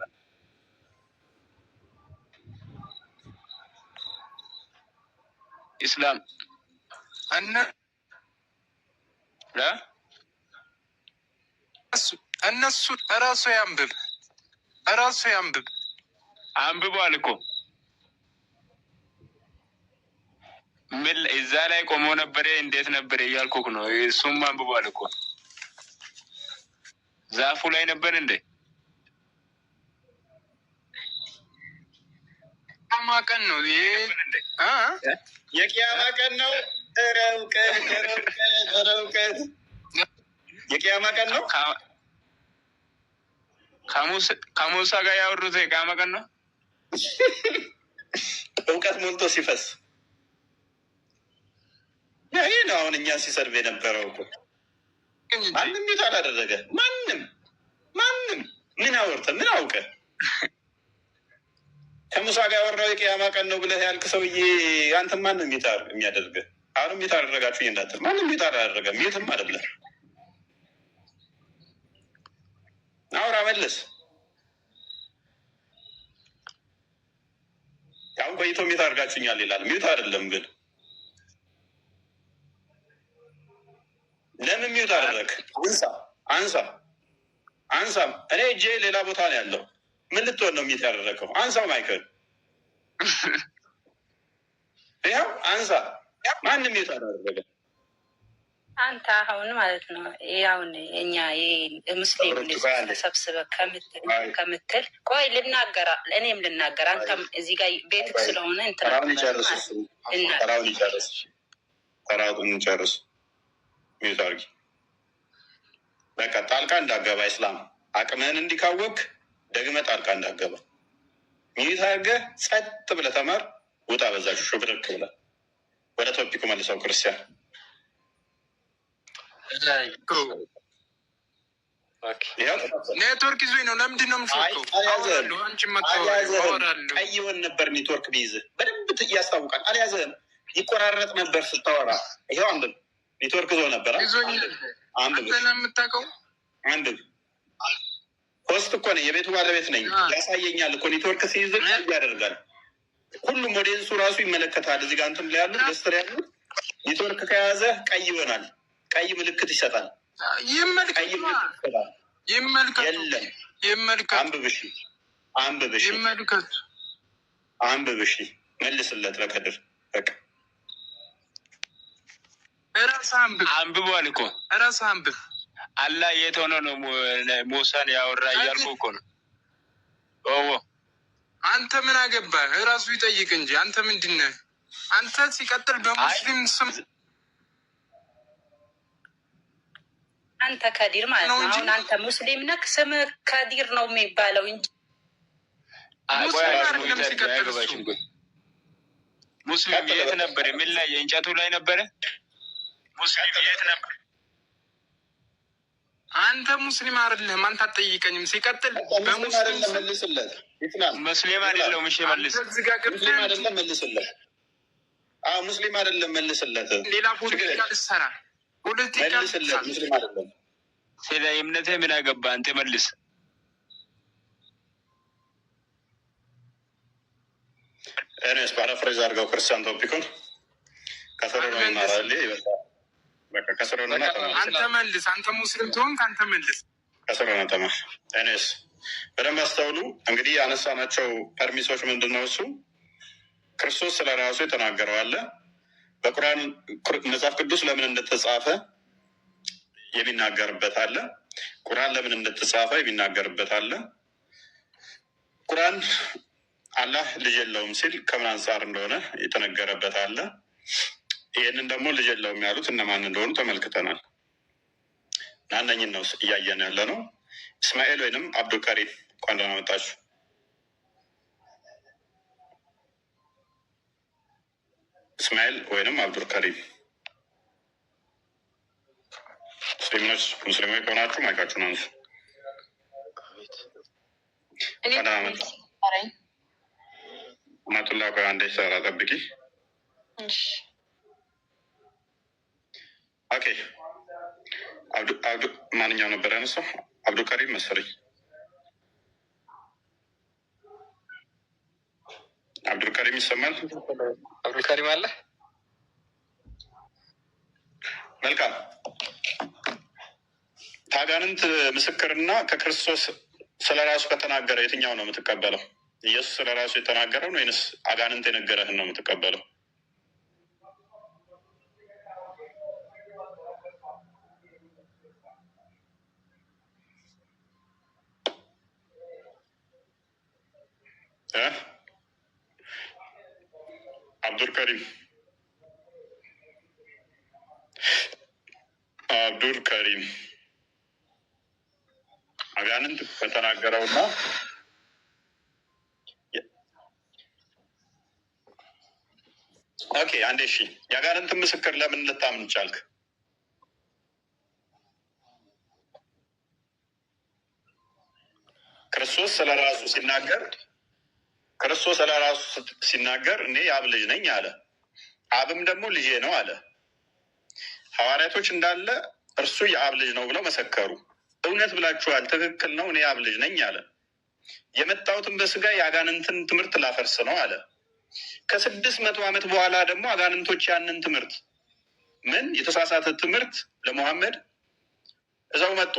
Speaker 4: ኢስላም
Speaker 5: እነሱ እራሱ ያንብብ አንብቧል እኮ
Speaker 4: ምን እዛ ላይ ቆሞ ነበረ? እንዴት ነበረ እያልኩህ ነው። እሱም አንብቧል እኮ ዛፉ ላይ ነበር እንዴ?
Speaker 5: ቂያማ ቀን ነው ይሄ፣
Speaker 1: የቂያማ ቀን ነው። ረውቀት የቂያማ ቀን ነው።
Speaker 4: ከሙሳ ጋር ያወሩት የቂያማ ቀን ነው።
Speaker 1: እውቀት ሞልቶ ሲፈስ ይሄ ነው። አሁን እኛን ሲሰድብ የነበረው እኮ ማንም ቤት አላደረገ። ማንም ምን አወርተ ምን አውቀ ከሙሳ ጋር ያወራው የቂያማ ቀን ነው ብለህ ያልክ ሰውዬ አንተ ማንም ቤት የሚያደርገ? አሁንም ቤት አደረጋችሁ እንዳትል። ማንም ቤት አላደረገም። ቤትም አይደለም። አውራ መለስ አሁን ቆይቶ ሚት አድርጋችሁኛል ይላል። ሚት አይደለም ግን ለምን ሚት አደረግ? አንሳ። እኔ እጄ ሌላ ቦታ ነው ያለው። ምን ልትሆን ነው ሚት ያደረገው? አንሳው ማይክል። ያው አንሳ። ማንም ሚት አደረገ?
Speaker 7: አንተ አሁን ማለት ነው ያውን እኛ ሙስሊም ተሰብስበ ከምትል ቆይ ልናገራ፣ እኔም ልናገር፣ አንተም እዚህ ጋር ቤትክ ስለሆነ
Speaker 1: ተራውን ጨርስ። ሚዩት አድርጊ። በቃ ጣልቃ እንዳገባ ኢስላም አቅምህን እንዲካወቅ ደግመህ ጣልቃ እንዳገባ ሚዩት አድርገህ ጸጥ ብለህ ተማር። ውጣ። በዛችሁ ሹብርክ ብለህ ወደ ቶፒኩ መልሰው ክርስቲያን
Speaker 5: ኔትወርክ ይዞኝ ነው። ለምንድን ነው
Speaker 1: ቀይወን ነበር ኔትወርክ ቢይዝ በደንብ ያስታውቃል። አልያዘህም፣ ይቆራረጥ ነበር ስታወራ። ይኸው አንብብ። ኔትወርክ ዞ ነበር።
Speaker 5: የምታውቀው
Speaker 1: አንብብ። ሆስት እኮ ነኝ፣ የቤቱ ባለቤት ነኝ። ያሳየኛል እኮ ኔትወርክ ሲይዝ ያደርጋል። ሁሉም ኦዲየንሱ ራሱ ይመለከታል። እዚህ ጋር እንትን ላይ ያሉት ደስተር ያሉት ኔትወርክ ከያዘ ቀይ ይሆናል። ቀይ ምልክት ይሰጣል። አንብብ። እሺ መልስለት ለከድር በቃ
Speaker 4: አንብቧል እኮ
Speaker 5: እራስህ አንብብ።
Speaker 4: አላህ የት ሆኖ ነው ሙሳን ያወራ እያልኩ እኮ ነው።
Speaker 5: አንተ ምን አገባህ? እራሱ ይጠይቅ እንጂ አንተ ምንድን ነህ? አንተ ሲቀጥል በሙስሊም ስም
Speaker 7: አንተ ከዲር ማለት ነው። አሁን አንተ ሙስሊም ነክ ስም ከዲር ነው የሚባለው እንጂ
Speaker 4: ሙስሊም የት ነበር? ምን ላይ? የእንጨቱ ላይ ነበረ። ሙስሊም የት ነበር?
Speaker 5: አንተ ሙስሊም አይደለህም። አንተ አትጠይቀኝም። ሲቀጥል
Speaker 1: በሙስሊም መልስለት።
Speaker 4: ሙስሊም አይደለም። እሺ መልስ።
Speaker 1: ሙስሊም አይደለም መልስለት። አዎ ሙስሊም አይደለም መልስለት።
Speaker 5: ሌላ ፖለቲካ ልትሰራ
Speaker 1: መልስለት። ሙስሊም አይደለም።
Speaker 4: ስለ እምነትህ ምን አገባ አንተ? መልስ።
Speaker 1: እኔስ ፓራፍሬዝ አድርገው ክርስቲያን ቶፒኩን ከስሩ ነው እናራለ ይበቃል። በቃ ከስሩ ነው።
Speaker 5: አንተ መልስ። አንተ ሙስሊም ትሆን ከአንተ መልስ።
Speaker 1: ከስሩ ነው ተማ። እኔስ በደንብ አስተውሉ። እንግዲህ ያነሳናቸው ፐርሚሶች ምንድን ነው? እሱ ክርስቶስ ስለ ራሱ የተናገረው አለ። በቁርአን መጽሐፍ ቅዱስ ለምን እንደተጻፈ የሚናገርበት አለ። ቁርአን ለምን እንደተጻፈ የሚናገርበት አለ። ቁርአን አላህ ልጅ የለውም ሲል ከምን አንጻር እንደሆነ የተነገረበት አለ። ይህንን ደግሞ ልጅ የለውም ያሉት እነማን እንደሆኑ ተመልክተናል። ናነኝን ነው እያየን ያለ ነው። እስማኤል ወይንም አብዱልከሪም እንኳን ደህና መጣችሁ። እስማኤል ወይንም አብዱልከሪም ሙስሊሞች ከሆናችሁ ማይካችሁን አንሱ። ማቱላ ቆይ አንዴ ሰራ ጠብቂ። ኦኬ አብዱ ማንኛው ነበር ያነሳው? አብዱልከሪም መሰለኝ። አብዱልከሪም ይሰማል?
Speaker 3: አብዱልከሪም አለ።
Speaker 1: መልካም። ከአጋንንት ምስክርና ከክርስቶስ ስለ ራሱ ከተናገረ የትኛው ነው የምትቀበለው? ኢየሱስ ስለ ራሱ የተናገረውን ወይንስ አጋንንት የነገረህን ነው የምትቀበለው? ከሪም አብዱል ከሪም አጋንንት ከተናገረውና ኦኬ አንዴ እሺ፣ የአጋንንትን ምስክር ለምን ልታምን ቻልክ? ክርስቶስ ስለራሱ ሲናገር እኔ የአብ ልጅ ነኝ አለ። አብም ደግሞ ልጄ ነው አለ። ሐዋርያቶች እንዳለ እርሱ የአብ ልጅ ነው ብለው መሰከሩ። እውነት ብላችኋል፣ ትክክል ነው፣ እኔ የአብ ልጅ ነኝ አለ። የመጣሁትን በስጋ የአጋንንትን ትምህርት ላፈርስ ነው አለ። ከ600 ዓመት በኋላ ደግሞ አጋንንቶች ያንን ትምህርት የተሳሳተ ትምህርት ለሙሐመድ እዛው መጡ።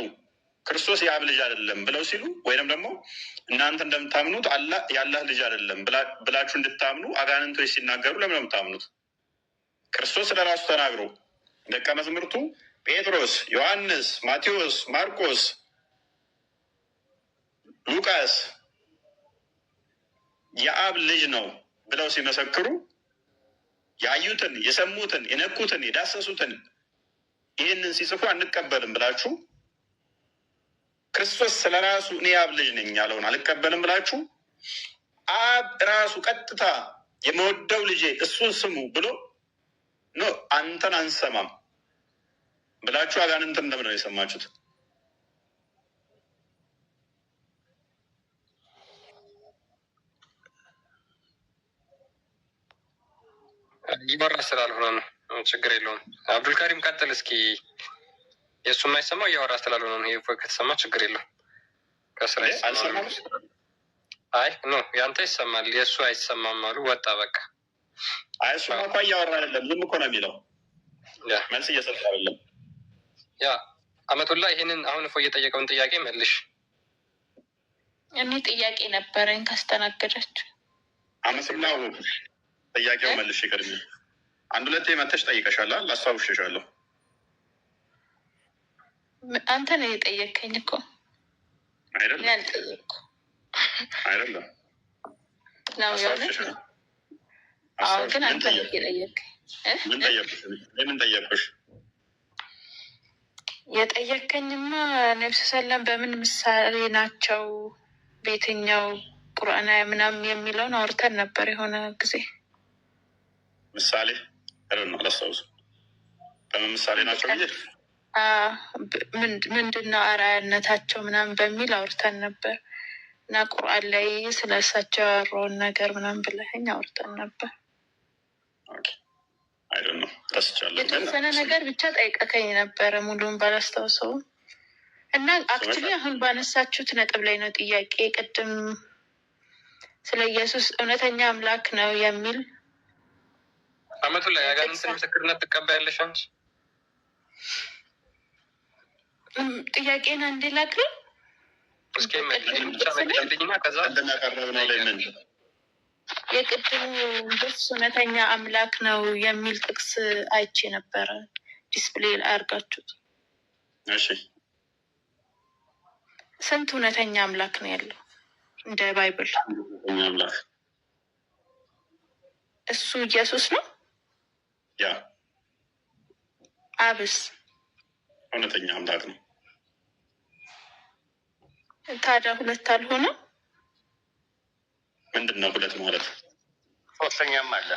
Speaker 1: ክርስቶስ የአብ ልጅ አይደለም ብለው ሲሉ ወይንም ደግሞ እናንተ እንደምታምኑት የአላህ ልጅ አይደለም ብላችሁ እንድታምኑ አጋንንቶች ሲናገሩ ለምን ነው የምታምኑት? ክርስቶስ ስለራሱ ተናግሮ ደቀ መዛሙርቱ ጴጥሮስ፣ ዮሐንስ፣ ማቴዎስ፣ ማርቆስ፣ ሉቃስ የአብ ልጅ ነው ብለው ሲመሰክሩ ያዩትን፣ የሰሙትን፣ የነኩትን፣ የዳሰሱትን ይህንን ሲጽፉ አንቀበልም ብላችሁ ክርስቶስ ስለራሱ እኔ የአብ ልጅ ነኝ ያለውን አልቀበልም ብላችሁ አብ ራሱ ቀጥታ የመወደው ልጄ እሱን ስሙ ብሎ አንተን አንሰማም ብላችሁ አጋንንትን እንደምን ነው የሰማችሁት?
Speaker 3: ይበራ ስላልሆነ ነው። ችግር የለውም። አብዱልካሪም ቀጥል እስኪ። የእሱ የማይሰማው እያወራ ስላልሆነ ነው። ይሄ ከተሰማ ችግር የለውም። ከስራ ይሰማል። አይ ኖ ያንተ ይሰማል፣ የእሱ አይሰማም አሉ። ወጣ በቃ።
Speaker 1: አይ እሱ እንኳ እያወራ አይደለም፣ ዝም እኮ ነው የሚለው። መልስ እየሰጠ አይደለም።
Speaker 3: ያ አመቱላ ይሄንን አሁን እፎ እየጠየቀውን ጥያቄ መልሽ።
Speaker 8: እኔ ጥያቄ ነበረኝ ካስተናገዳችሁ።
Speaker 1: አመቱላ ጥያቄው መልሽ። ይቀድሚ አንድ ሁለቴ መተሽ ጠይቀሻላ፣ ላስታውሽሻለሁ።
Speaker 8: አንተ ነው የጠየቀኝ እኮ
Speaker 1: አይደለም?
Speaker 8: ያልጠየቅኩ
Speaker 1: አይደለም
Speaker 8: ነው ያለው። አዎ ግን አንተ ነው የጠየቀኝ።
Speaker 1: ምን ጠየቅሽ? ምን ጠየቅሽ?
Speaker 8: የጠየቀኝማ ነብስ ሰለም በምን ምሳሌ ናቸው በየትኛው ቁርአናዊ ምናምን የሚለውን አውርተን ነበር የሆነ ጊዜ።
Speaker 1: ምሳሌ ነው አላስታውስም። በምን ምሳሌ ናቸው ብዬ
Speaker 8: ምንድነው አርአያነታቸው ምናምን በሚል አውርተን ነበር እና ቁርአን ላይ ስለ እሳቸው ያወራውን ነገር ምናምን ብለኸኝ አውርተን ነበር። የተወሰነ ነገር ብቻ ጠይቀከኝ ነበረ፣ ሙሉውን ባላስታውሰውም። እና አክቹሊ አሁን ባነሳችሁት ነጥብ ላይ ነው ጥያቄ። ቅድም ስለ ኢየሱስ እውነተኛ አምላክ ነው የሚል
Speaker 3: አመቱ ላይ ያጋንንትን ምስክርነት ትቀበያለሽ አንቺ?
Speaker 8: ጥያቄን አንዴ ላቅርብ
Speaker 3: እስኪ ብቻ መልሽልኝና ከዛ
Speaker 1: እንደሚያቀርበው ላይ ምን
Speaker 8: የቅድሙ ኢየሱስ እውነተኛ አምላክ ነው የሚል ጥቅስ አይቼ ነበረ። ዲስፕሌይ አድርጋችሁት።
Speaker 1: እሺ
Speaker 8: ስንት እውነተኛ አምላክ ነው ያለው እንደ ባይብል?
Speaker 1: አምላክ
Speaker 8: እሱ ኢየሱስ ነው።
Speaker 1: ያ
Speaker 8: አብስ
Speaker 1: እውነተኛ አምላክ ነው።
Speaker 8: ታዲያ ሁለት አልሆነም?
Speaker 1: ምንድን ነው ሁለት ማለት?
Speaker 3: ሶስተኛም አለ።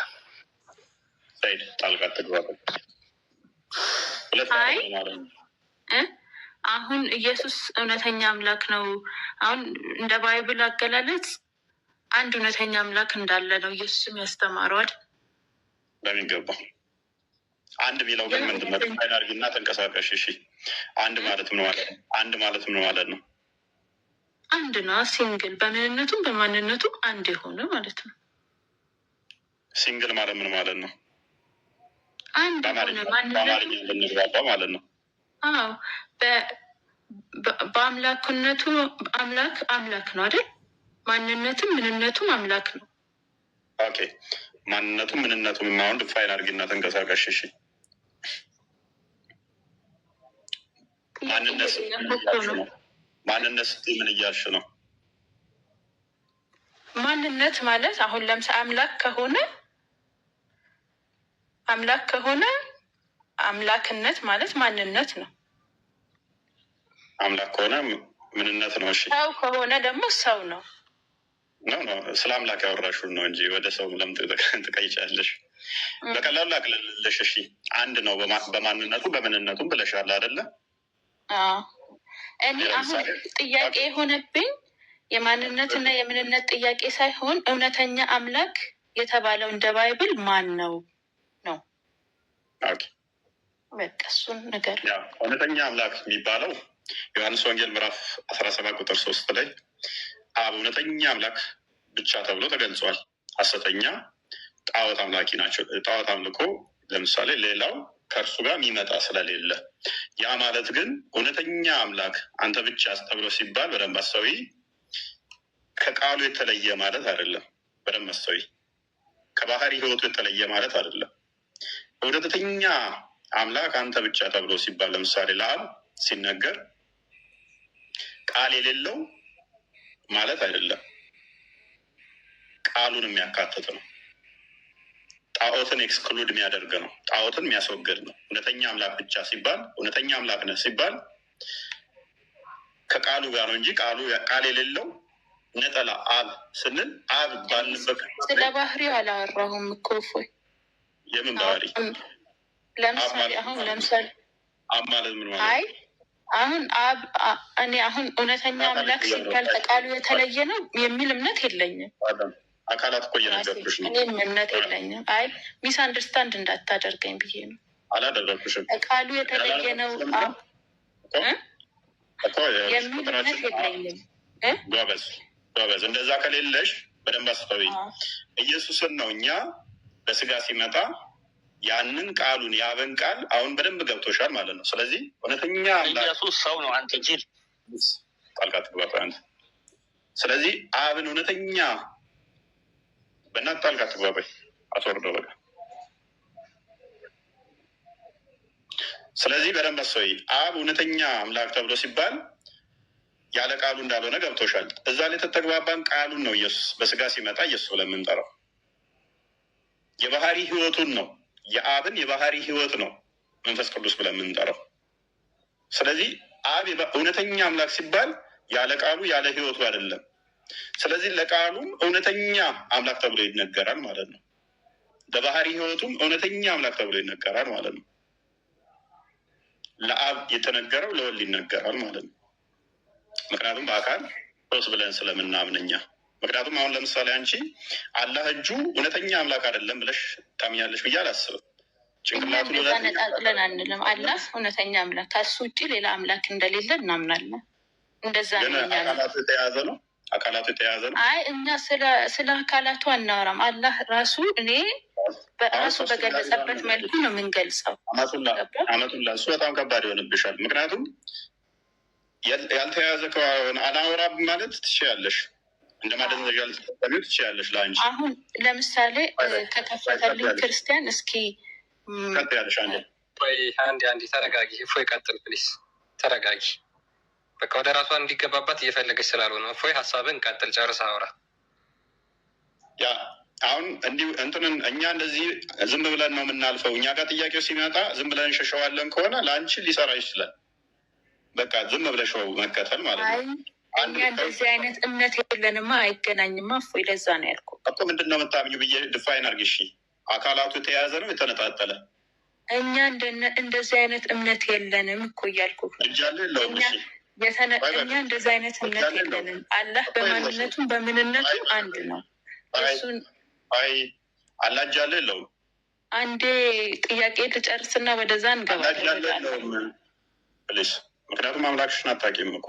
Speaker 1: ሳይድ ጣልቃ ትግባበት። ሁለት ማለት ነው።
Speaker 8: አሁን ኢየሱስ እውነተኛ አምላክ ነው። አሁን እንደ ባይብል አገላለጽ አንድ እውነተኛ አምላክ እንዳለ ነው ኢየሱስም ያስተማረው አይደል?
Speaker 1: በሚገባ አንድ ቢለው ግን ምንድን ነው? አይናርጊና ተንቀሳቀሽ። እሺ አንድ ማለት ምን ማለት ነው? አንድ ማለት ምን ማለት ነው?
Speaker 8: አንድ ነው። ሲንግል በምንነቱም በማንነቱም አንድ የሆነ ማለት ነው።
Speaker 1: ሲንግል ማለት ምን ማለት ነው?
Speaker 8: አንድ
Speaker 1: በአማርኛ ብንግባባ ማለት ነው።
Speaker 8: አዎ በአምላክነቱ አምላክ ነው አይደል? ማንነቱም ምንነቱም አምላክ ነው።
Speaker 1: ኦኬ ማንነቱም ምንነቱም የማሆን ድፋይን አድርጊና ተንቀሳቀሽ። እሺ ማንነት ስትይ ምን እያልሽ ነው?
Speaker 8: ማንነት ማለት አሁን ለምሳሌ አምላክ ከሆነ አምላክ ከሆነ አምላክነት ማለት ማንነት ነው።
Speaker 1: አምላክ ከሆነ ምንነት ነው። እሺ
Speaker 8: ሰው ከሆነ ደግሞ ሰው ነው።
Speaker 1: ስለ አምላክ ያወራሹን ነው እንጂ ወደ ሰው ለምን ትቀይጫለሽ? በቀላሉ ላቅልልሽ። እሺ አንድ ነው በማንነቱ በምንነቱም ብለሻል አይደለ?
Speaker 8: እኔ አሁን ጥያቄ የሆነብኝ የማንነትና የምንነት ጥያቄ ሳይሆን እውነተኛ አምላክ የተባለው እንደ ባይብል ማን ነው ነው። በቃ እሱን ነገር
Speaker 1: እውነተኛ አምላክ የሚባለው ዮሐንስ ወንጌል ምዕራፍ 17 ቁጥር 3 ላይ አብ እውነተኛ አምላክ ብቻ ተብሎ ተገልጿል። ሐሰተኛ ጣዖት አምላኪ ናቸው። ጣዖት አምልኮ ለምሳሌ ሌላው ከእርሱ ጋር የሚመጣ ስለሌለ፣ ያ ማለት ግን እውነተኛ አምላክ አንተ ብቻ ተብሎ ሲባል በደንብ አስተዊ፣ ከቃሉ የተለየ ማለት አይደለም። በደንብ አስተዊ፣ ከባህሪ ህይወቱ የተለየ ማለት አይደለም። እውነተኛ አምላክ አንተ ብቻ ተብሎ ሲባል ለምሳሌ ለአብ ሲነገር ቃል የሌለው ማለት አይደለም። ቃሉን የሚያካትት ነው። ጣዖትን ኤክስክሉድ የሚያደርግ ነው። ጣዖትን የሚያስወግድ ነው። እውነተኛ አምላክ ብቻ ሲባል እውነተኛ አምላክ ነህ ሲባል ከቃሉ ጋር ነው እንጂ ቃል የሌለው ነጠላ አብ ስንል አብ ባልንበት
Speaker 8: ስለ ባህሪው አላወራሁም እኮ እፎይ።
Speaker 1: የምን ባህሪ?
Speaker 8: ለምሳሌ
Speaker 1: አብ ማለት ምን ማለት?
Speaker 8: አይ አሁን እኔ አሁን እውነተኛ አምላክ ሲባል ከቃሉ የተለየ ነው የሚል እምነት የለኝም።
Speaker 1: አካላት እኮ እየነገርኩሽ ነው።
Speaker 8: እኔም እምነት የለኝም። አይ ሚስ አንደርስታንድ እንዳታደርገኝ ብዬ ነው።
Speaker 1: አላደረግኩሽም።
Speaker 8: ቃሉ የተለየ ነው የሚል እምነት የለኝም።
Speaker 1: ጎበዝ፣ እንደዛ ከሌለሽ በደንብ አስተውይ። ኢየሱስን ነው እኛ በስጋ ሲመጣ ያንን ቃሉን ያበን ቃል አሁን በደንብ ገብቶሻል ማለት ነው። ስለዚህ እውነተኛ
Speaker 2: ኢየሱስ ሰው ነው። አንተ ጅል
Speaker 1: ጣልቃ ትግባ አንተ። ስለዚህ አብን እውነተኛ በእናት ጣልቃ ትግባ አስወርደው በቃ። ስለዚህ በደንብ አስተውይ። አብ እውነተኛ አምላክ ተብሎ ሲባል ያለ ቃሉ እንዳልሆነ ገብቶሻል። እዛ ላይ ተተግባባን። ቃሉን ነው ኢየሱስ በስጋ ሲመጣ ኢየሱስ ብለን የምንጠራው። የባህሪ ህይወቱን ነው፣ የአብን የባህሪ ህይወት ነው መንፈስ ቅዱስ ብለን የምንጠራው። ስለዚህ አብ እውነተኛ አምላክ ሲባል ያለ ቃሉ ያለ ህይወቱ አይደለም። ስለዚህ ለቃሉም እውነተኛ አምላክ ተብሎ ይነገራል ማለት ነው። ለባህሪ ህይወቱም እውነተኛ አምላክ ተብሎ ይነገራል ማለት ነው። ለአብ የተነገረው ለወልድ ይነገራል ማለት ነው። ምክንያቱም በአካል ሶስት ብለን ስለምናምንኛ። ምክንያቱም አሁን ለምሳሌ አንቺ አላህ እጁ እውነተኛ አምላክ አይደለም ብለሽ ታምኛለሽ ብዬ አላስብም። ጭንቅላቱ
Speaker 8: ነጣጥለን አንልም። አላህ እውነተኛ አምላክ ከሱ ውጭ ሌላ አምላክ እንደሌለ እናምናለን። እንደዛ
Speaker 1: አካላቱ የተያዘ ነው። አካላቱ የተያዘ ነው።
Speaker 8: አይ እኛ ስለ አካላቱ አናወራም። አላህ ራሱ በራሱ በገለጸበት መልኩ ነው የምንገልጸው።
Speaker 1: አመቱላ እሱ በጣም ከባድ ይሆንብሻል። ምክንያቱም ያልተያዘ ከሆነ አላወራም ማለት ትችያለሽ፣ እንደ ማደንዘዣ ልትጠቀሚው ትችያለሽ ለአንቺ።
Speaker 8: አሁን ለምሳሌ ከከፈተልኝ ክርስቲያን እስኪ
Speaker 1: ቀጥ ያለሽ
Speaker 3: አንዴ ተረጋጊ። እፎይ ቀጥል ፕሊስ፣ ተረጋጊ። በቃ ወደ ራሷ እንዲገባባት እየፈለገች ስላልሆነ እፎይ ሀሳብን ቀጥል፣ ጨርስ አውራ።
Speaker 1: ያ አሁን እንዲሁ እንትንን እኛ እንደዚህ ዝም ብለን ነው የምናልፈው። እኛ ጋር ጥያቄው ሲመጣ ዝም ብለን እንሸሸዋለን ከሆነ ለአንቺ ሊሰራ ይችላል። በቃ ዝም ብለሽው መከተል ማለት ነው።
Speaker 8: እኛ እንደዚህ አይነት እምነት የለንማ፣ አይገናኝማ። እፎይ ለዛ ነው ያልኩህ
Speaker 1: እኮ። ምንድን ነው የምታምኙ ብዬ ድፋይን አድርጊ። እሺ አካላቱ የተያዘ ነው የተነጣጠለ?
Speaker 8: እኛ እንደዚህ አይነት እምነት የለንም እኮ እያልኩህ።
Speaker 1: እጃለ የለውም።
Speaker 8: እኛ እንደዚህ አይነት እምነት የለንም። አላህ በማንነቱም በምንነቱ አንድ ነው። እሱን
Speaker 1: አላህ እጃለ የለውም።
Speaker 8: አንዴ ጥያቄ ልጨርስና ወደዛ እንገባለን።
Speaker 1: ምክንያቱም አምላክሽን አታውቂም እኮ።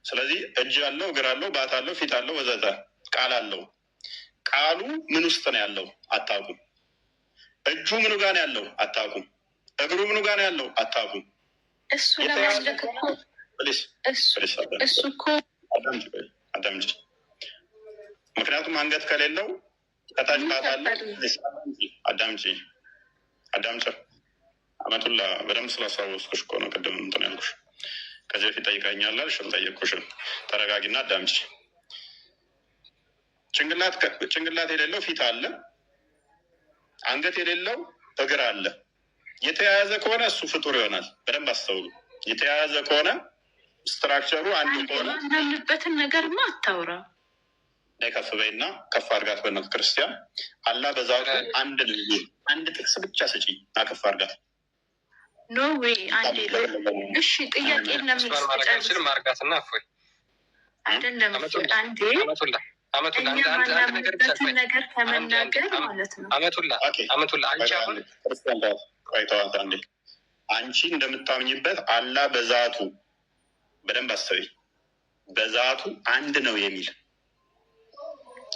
Speaker 1: ስለዚህ እጅ አለው፣ እግር አለው፣ ባት አለው፣ ፊት አለው፣ ወዘተ ቃል አለው። ቃሉ ምን ውስጥ ነው ያለው አታውቁም። እጁ ምኑ ጋር ነው ያለው አታውቁም። እግሩ ምኑ ጋር ነው ያለው አታውቁም።
Speaker 8: እሱ ለማምለክ እኮ እሱ እኮ
Speaker 1: አዳምጪ። ምክንያቱም አንገት ከሌለው ከታች ባት አለ። አዳምጪ አመቱላ በደንብ ስላሳወስኩሽ እኮ ነው ቅድም እንትን ያልኩሽ። ከዚህ በፊት ጠይቀኛል ሽል ጠየቅኩሽን። ተረጋጊና አዳምጪ። ጭንቅላት የሌለው ፊት አለ። አንገት የሌለው እግር አለ። የተያያዘ ከሆነ እሱ ፍጡር ይሆናል። በደንብ አስተውሉ። የተያያዘ ከሆነ ስትራክቸሩ አንድ ከሆነ
Speaker 8: ያለበትን ነገርማ አታውራ።
Speaker 1: ከፍ በይና ከፍ አድርጋት። በእናትህ ክርስቲያን አላህ በዛቱ አንድ ልዩ አንድ ጥቅስ ብቻ ስጪ እና ከፍ አድርጋት።
Speaker 8: ኖ ዌይ አንዴ እሺ፣ ጥያቄ
Speaker 3: ለምንስል ማርጋትና እፎይ
Speaker 8: አይደለም አንዴ እኛ ማናምንበትን ነገር ከመናገር ማለት ነው።
Speaker 3: አመቱላ አንቺ አሁን
Speaker 1: ክርስቲያን ቆይተዋት አንዴ አንቺ እንደምታምኝበት አላህ በዛቱ በደንብ አስተውይ፣ በዛቱ አንድ ነው የሚል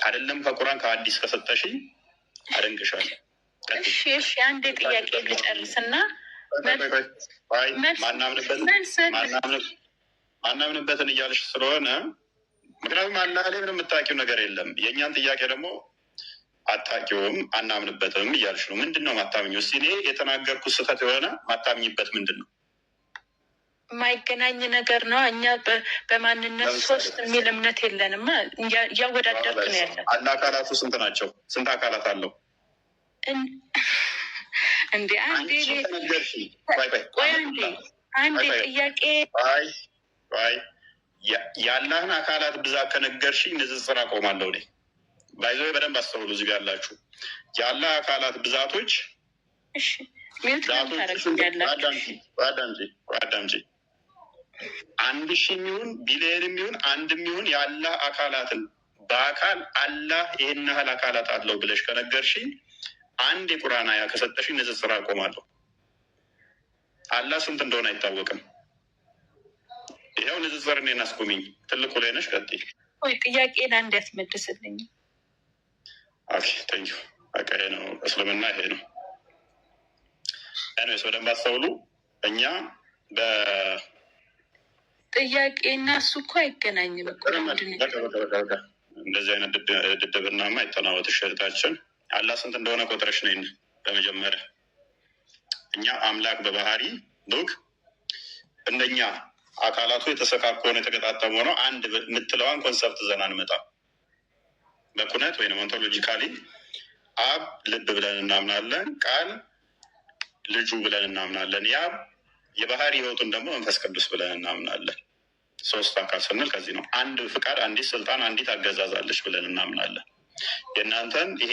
Speaker 1: አይደለም። ከቁርአን ከሐዲስ ከሰጠሽኝ አደንቅሻለሁ።
Speaker 8: እሺ አንዴ ጥያቄ ልጨርስና
Speaker 1: ማናምንበትን እያልሽ ስለሆነ ምክንያቱም አላህ ላይ ምንም የምታውቂው ነገር የለም። የእኛን ጥያቄ ደግሞ አታውቂውም አናምንበትም እያልሽ ነው። ምንድን ነው ማታምኚው? እስኪ እኔ የተናገርኩት ስህተት የሆነ ማታምኝበት ምንድን ነው?
Speaker 8: የማይገናኝ ነገር ነው። እኛ በማንነት ሶስት የሚል እምነት የለንም። እያወዳደርክ ነው ያለ።
Speaker 1: አላህ አካላቱ ስንት ናቸው? ስንት አካላት አለው?
Speaker 8: እንዴ አንዴ አንዴ ጥያቄ
Speaker 1: የአላህን አካላት ብዛት ከነገርሽኝ ንጽጽር አቆማለሁ። እኔ ባይዘ በደንብ አስተውሉ። እዚህ ጋር ያላችሁ የአላህ አካላት ብዛቶች አዳምጪ 1000 የሚሆን ቢሊየን የሚሆን 1 የሚሆን የአላህ አካላትን በአካል አላህ ይሄን ያህል አካላት አለው ብለሽ ከነገርሽኝ አንድ የቁርአን አያ ከሰጠሽኝ ንጽጽር አቆማለሁ። አላህ ስንት እንደሆነ አይታወቅም። ይኸው ንጽጽር እኔን አስቁሚኝ። ትልቁ ላይ ነሽ። ቀጥይ።
Speaker 8: ጥያቄን አንድ ያስመልስልኝ።
Speaker 1: ኦኬ ቴንኪው። በቃ ይሄ ነው እስልምና፣ ይሄ ነው። ኤኒዌይስ በደንብ አስተውሉ። እኛ
Speaker 8: ጥያቄና እሱ እኮ አይገናኝም።
Speaker 1: እንደዚህ አይነት ድድብናማ አይጠናወትሽ እህታችን። አላህ ስንት እንደሆነ ቆጥረሽ ነኝ። በመጀመሪያ እኛ አምላክ በባህሪ ሉክ እንደኛ አካላቱ የተሰካከ ሆነ የተገጣጠሙ ነው። አንድ የምትለዋን ኮንሰፕት ዘና እንመጣ በኩነት ወይም ኦንቶሎጂካሊ አብ ልብ ብለን እናምናለን። ቃል ልጁ ብለን እናምናለን። ያ የባህሪ ህይወቱን ደግሞ መንፈስ ቅዱስ ብለን እናምናለን። ሶስት አካል ስንል ከዚህ ነው። አንድ ፍቃድ፣ አንዲት ስልጣን፣ አንዲት አገዛዛለች ብለን እናምናለን። የእናንተን ይሄ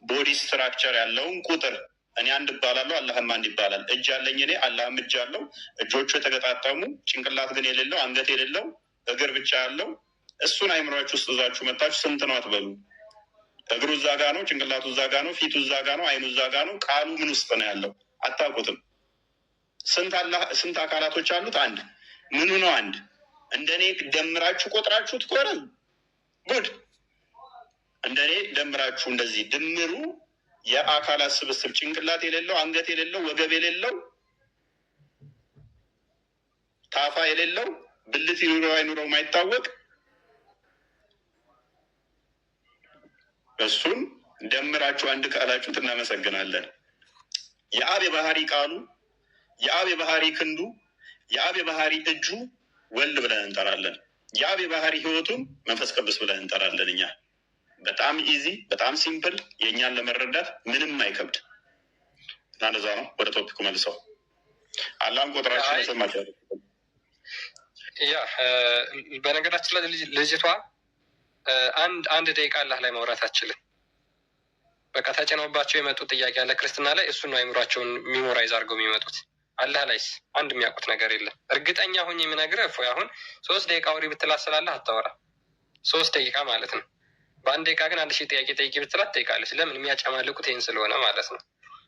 Speaker 1: ቦዲ ስትራክቸር ያለውን ቁጥር እኔ አንድ እባላለሁ፣ አላህም አንድ ይባላል። እጅ አለኝ እኔ፣ አላህም እጅ አለው። እጆቹ የተገጣጠሙ ጭንቅላት ግን የሌለው አንገት የሌለው እግር ብቻ ያለው እሱን አይምሯችሁ ውስጥ እዛችሁ መጣችሁ ስንት ነው አትበሉ። እግሩ እዛ ጋ ነው፣ ጭንቅላቱ እዛ ጋ ነው፣ ፊቱ እዛ ጋ ነው፣ አይኑ እዛ ጋ ነው። ቃሉ ምን ውስጥ ነው ያለው አታውቁትም። ስንት አካላቶች አሉት? አንድ። ምኑ ነው አንድ? እንደኔ ደምራችሁ ቆጥራችሁት ከሆነ ጉድ። እንደኔ ደምራችሁ እንደዚህ ድምሩ የአካላት ስብስብ ጭንቅላት የሌለው አንገት የሌለው ወገብ የሌለው ታፋ የሌለው ብልት ይኑረው አይኑረው ማይታወቅ እሱን ደምራችሁ አንድ ካላችሁት እናመሰግናለን። የአብ የባህሪ ቃሉ፣ የአብ የባህሪ ክንዱ፣ የአብ የባህሪ እጁ ወልድ ብለን እንጠራለን። የአብ የባህሪ ህይወቱን መንፈስ ቅዱስ ብለን እንጠራለን። እኛ በጣም ኢዚ፣ በጣም ሲምፕል፣ የእኛን ለመረዳት ምንም አይከብድ እና እንደዛ ነው። ወደ ቶፒኩ መልሰው አላህን ቆጥራችን ሰማቸው።
Speaker 3: ያ በነገራችን ላይ ልጅቷ አንድ ደቂቃ አላህ ላይ ማውራት አችልም። በቃ ተጭነውባቸው የመጡ ጥያቄ ያለ ክርስትና ላይ እሱን ነው አይምሯቸውን ሚሞራይዝ አድርገው የሚመጡት። አላህ ላይስ አንድ የሚያውቁት ነገር የለም። እርግጠኛ ሁኝ የምነግርህ እፎይ፣ አሁን 3 ደቂቃ ወሬ ብትላት ስላለህ አታወራ። 3 ደቂቃ ማለት ነው። በአንድ ደቂቃ ግን 1000 ጥያቄ ጠይቂ ብትላት ትጠይቃለች። ለምን? የሚያጨማልቁት ይህን ስለሆነ ማለት ነው።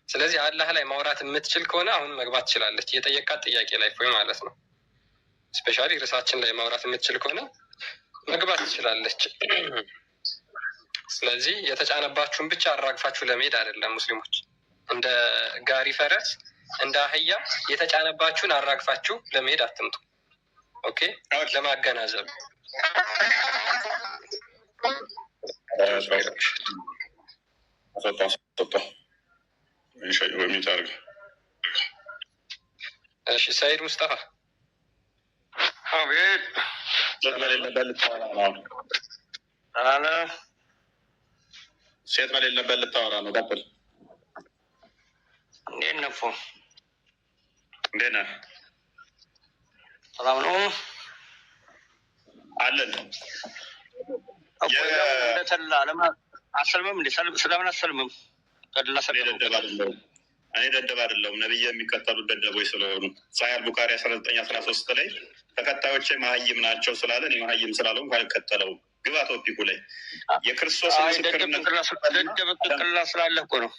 Speaker 3: ስለዚህ አላህ ላይ ማውራት የምትችል ከሆነ አሁን መግባት ትችላለች። የጠየቃት ጥያቄ ላይ እፎይ ማለት ነው። ስፔሻሊ ርዕሳችን ላይ ማውራት የምትችል ከሆነ መግባት ትችላለች። ስለዚህ የተጫነባችሁን ብቻ አራግፋችሁ ለመሄድ አይደለም። ሙስሊሞች እንደ ጋሪ ፈረስ እንደ አህያ የተጫነባችሁን አራግፋችሁ ለመሄድ አትምጡ። ኦኬ፣ ለማገናዘብ እሺ። ሰይድ ሙስጠፋ
Speaker 2: አቤት።
Speaker 1: ሴት በሌለበት ልታወራ ነው። ቀጥል።
Speaker 2: እንዴት ነፎ?
Speaker 1: እንዴት ነህ?
Speaker 2: ሰላም ነው
Speaker 1: አለን።
Speaker 2: ተላ ለማ አሰልምም እንዴ ስለምን አሰልምም? ተላ
Speaker 1: እኔ ደደብ አይደለሁም። ነብይ የሚከተሉ ደደቦች ስለሆኑ ሳያል ቡካሪ 19:13 ላይ ተከታዮቼ መሀይም ናቸው ስላለ እኔ መሀይም ስላለው እንኳን አልከተለውም። ግባ ቶፒኩ ላይ የክርስቶስ ምስክርነት
Speaker 2: ቅላ ስላለ እኮ ነው።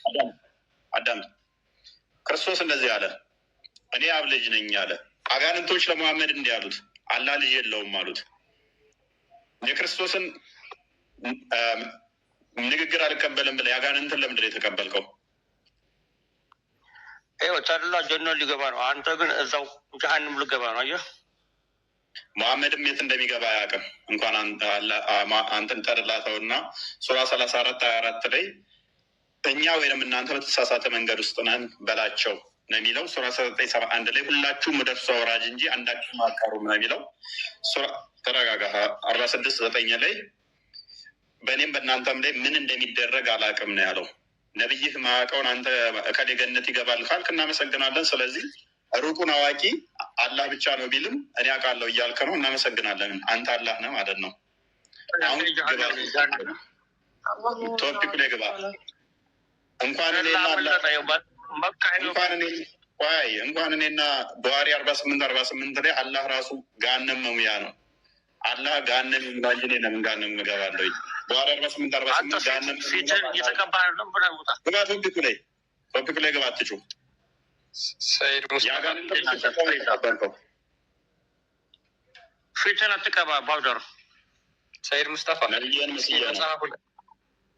Speaker 1: አዳምጥ። ክርስቶስ እንደዚህ አለ፣ እኔ አብ ልጅ ነኝ አለ። አጋንንቶች ለመሐመድ እንዲህ አሉት፣ አላህ ልጅ የለውም አሉት። የክርስቶስን ንግግር አልቀበልም ብለህ አጋንንትን ለምንድን ነው የተቀበልከው?
Speaker 2: ተላ ጀኖ ሊገባ ነው። አንተ ግን እዛው ጀሃንም ልገባ ነው። አየህ
Speaker 1: መሐመድም የት እንደሚገባ አያውቅም። እንኳን አንተን ተደላተውና ሱራ 34:24 ላይ እኛ ወይም እናንተ በተሳሳተ መንገድ ውስጥ ነን በላቸው ነው የሚለው። ሱራ 9:71 ላይ ሁላችሁም ወደ እርሱ አውራጅ እንጂ አንዳችሁም አትቀሩም ነው የሚለው። ተረጋጋ። 46:9 ላይ በእኔም በእናንተም ላይ ምን እንደሚደረግ አላውቅም ነው ያለው። ነብይህ ማያውቀውን አንተ እከሌ ገነት ይገባል ካልክ እናመሰግናለን። ስለዚህ ሩቁን አዋቂ አላህ ብቻ ነው ቢልም እኔ አውቃለሁ እያልክ ነው። እናመሰግናለን። አንተ አላህ ነህ ማለት ነው። አሁን ቶፒኩ ላይ ግባ። እንኳን እኔና ቡሃሪ 48:48 ላይ አላህ ራሱ ጋነም መሙያ ነው። አላህ ጋነም ይምላጅኔ ለምን ጋነም እገባለሁ? ቡሃሪ 48:48 ጋነም
Speaker 2: እየተቀባ ነው።
Speaker 1: ግባ ቶፒኩ ላይ ግባ። አትጩ
Speaker 3: ሰይድ
Speaker 2: ፊትን አትቀባ። ባውደር
Speaker 3: ሰይድ ሙስጠፋ
Speaker 1: ነብይን መስያ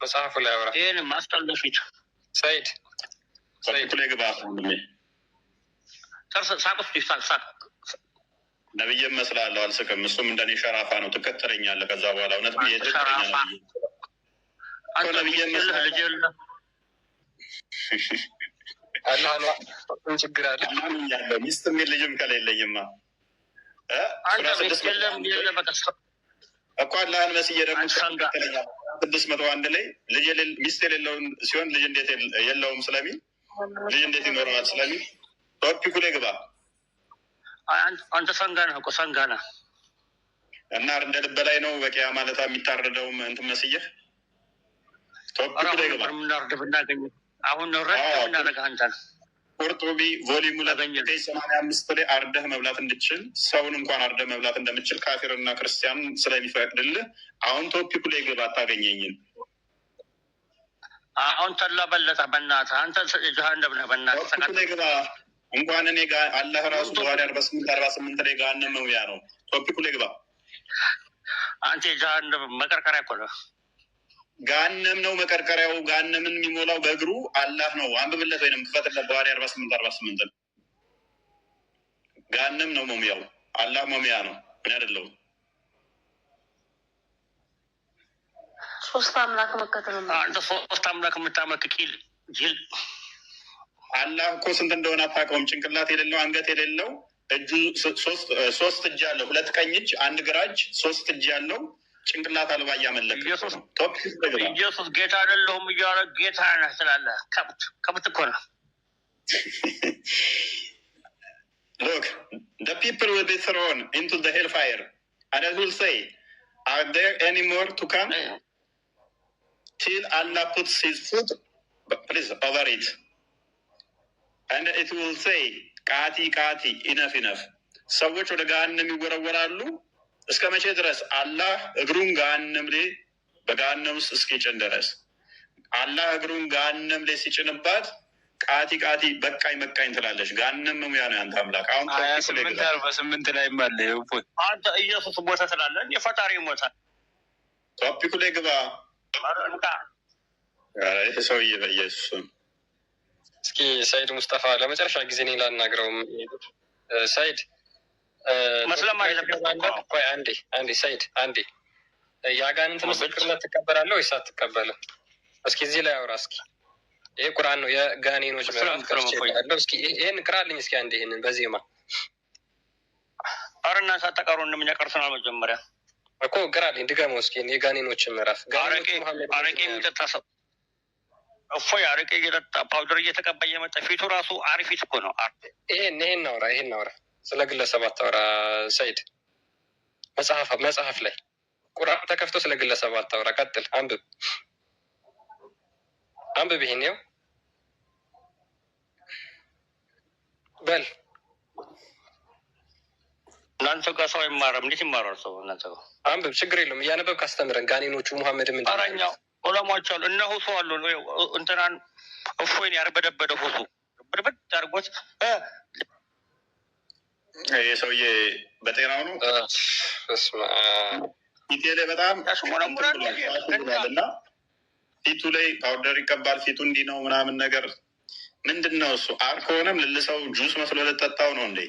Speaker 3: መጽሐፉ ላይ አውራ።
Speaker 2: ይህን ማስጠል በፊት
Speaker 3: ሰይድ
Speaker 1: ቶፒኩ ላይ ግባ።
Speaker 2: ሳቅ
Speaker 1: ነብይም መስላለሁ አልስቅም። እሱም እንደኔ ሸራፋ ነው። ትከተለኛለህ። ከዛ በኋላ እውነት
Speaker 3: ችግር አለ
Speaker 1: ያለው ሚስት የሚል ልጅም ከሌለኝማ እኮ አላህን መስዬ ደግሞ 601 ላይ ሚስት የሌለውን ሲሆን ልጅ እንዴት የለውም ስለሚል ልጅ እንዴት ይኖረዋል ስለሚል ቶፒኩ ላይ ግባ።
Speaker 2: አንተ ሰንጋ ነህ እኮ ሰንጋ ነህ።
Speaker 1: እና እንደ ልብ ላይ ነው በቂያ ማለት የሚታረደውም እንትን መስየህ ቶፒኩ ላይ ግባ።
Speaker 2: ምናርድ ብናገኝ አሁን ነው ረድ ምናደርገህ አንተ ነው።
Speaker 1: ቁርጡቢ ቮሊሙ 85 ላይ አርደህ መብላት እንድችል ሰውን እንኳን አርደህ መብላት እንደምችል ካፊርና ክርስቲያን ስለሚፈቅድልህ አሁን ቶፒኩ ላይ ግባ። አታገኘኝም።
Speaker 2: አሁን ተላ በለጠ። በእናትህ አንተ ጀሃነም ነህ። በእናትህ
Speaker 1: ቶፒኩ ላይ ግባ። እንኳን እኔ ጋር አላህ ራሱ ቡሃሪ 48:48 ላይ ገሃነም መሙያ ነው። ቶፒኩ ላይ ግባ።
Speaker 2: አንተ ጀሃነም መቀርቀሪያ እኮ ነው።
Speaker 1: ገሃነም ነው መቀርቀሪያው። ገሃነምን የሚሞላው በእግሩ አላህ ነው። አንብብለት ወይም ክፈትለት። ቡሃሪ 48:48 ገሃነም ነው መሙያው። አላህ መሙያ ነው። ምን አይደለው።
Speaker 7: ሶስት አምላክ መከተል ነው።
Speaker 2: አንተ ሶስት አምላክ የምታመልክ ቂል ጅል።
Speaker 1: አላህ እኮ ስንት እንደሆነ አታውቀውም። ጭንቅላት የሌለው አንገት የሌለው እጁ ሶስት እጅ ያለው 2 ቀኝ እጅ 1 ግራ እጅ 3 እጅ ያለው ጭንቅላት አልባ እያመለክ
Speaker 2: ኢየሱስ ጌታ አይደለሁም እያለ ጌታ ነህ ትላለህ። ከብት እኮ ነው።
Speaker 1: Look, the people will be thrown into the hellfire and it will say, are there any more to come? Till Allah puts his foot over it. And it will say, ቃቲ enough. ሰዎች ወደ ገሃነም ይወረወራሉ። እስከ መቼ ድረስ? አላህ እግሩን ገሃነም ላይ በገሃነም ውስጥ እስኪጭን ድረስ። አላህ እግሩን ገሃነም ላይ ሲጭንባት ቃቲ በቃኝ ትላለች። ገሃነም መሙያ ነው ያንተ አምላክ። አሁን
Speaker 4: 48:48 ላይ አለ።
Speaker 2: አንተ ኢየሱስ ሞተ ትላለህ። የፈጣሪ ይሞታል።
Speaker 1: ቶፒኩ ላይ ግባ። ይህ ሰውዬ በኢየሱስ
Speaker 3: እስኪ ሰይድ ሙስጠፋ ለመጨረሻ ጊዜ እኔ ላናግረው። ሰይድ አንዴ ሰይድ አንዴ የአጋንንት ምስክርነት ትቀበላለህ ወይስ አትቀበልም? እስኪ እዚህ ላይ አውራ። እስኪ ይሄ ቁርአን ነው የጋኔኖች ያለው። እስኪ ይህን ቅራልኝ እስኪ አንዴ ይህንን በዜማ
Speaker 2: አረና ሳተቀሩ እንደምኛቀርሰናል መጀመሪያ
Speaker 3: እኮ ቅራልኝ፣ ድገመው እስኪ የጋኔኖችን ምዕራፍ።
Speaker 2: አረቄ የሚጠጣ ሰው እፎይ አረቄ እየጠጣ ፓውደር እየተቀባ እየመጣ ፊቱ ራሱ አሪፍ ፊት እኮ ነው።
Speaker 3: ይሄን ናውራ ስለ ግለሰብ አታውራ ሰይድ። መጽሐፍ ላይ ቁርአን ተከፍቶ ስለ ግለሰብ አታውራ። ቀጥል፣ አንብብ ይሄን ያው በል።
Speaker 2: እናንተ ጋር ሰው አይማርም። እንዴት ይማራል ሰው? እናንተ ጋር
Speaker 3: አንብብ፣ ችግር የለውም። እያነበብ ካስተምረን ጋኔኖቹ ሙሐመድ ምን
Speaker 2: አራኛው ዑለማዎች አሉ። እነ ሁሱ አሉ። እንትናን እፎይን ያርበደበደ ሁሱ ብድብድ አድርጎት
Speaker 1: ይህ ሰውዬ በጤናው ነው። ፊቴ ላይ በጣም እና ፊቱ ላይ ፓውደር ይቀባል። ፊቱ እንዲህ ነው ምናምን ነገር ምንድን ነው እሱ? አር ከሆነም ልልሰው ጁስ መስሎ ልጠጣው ነው እንዴ?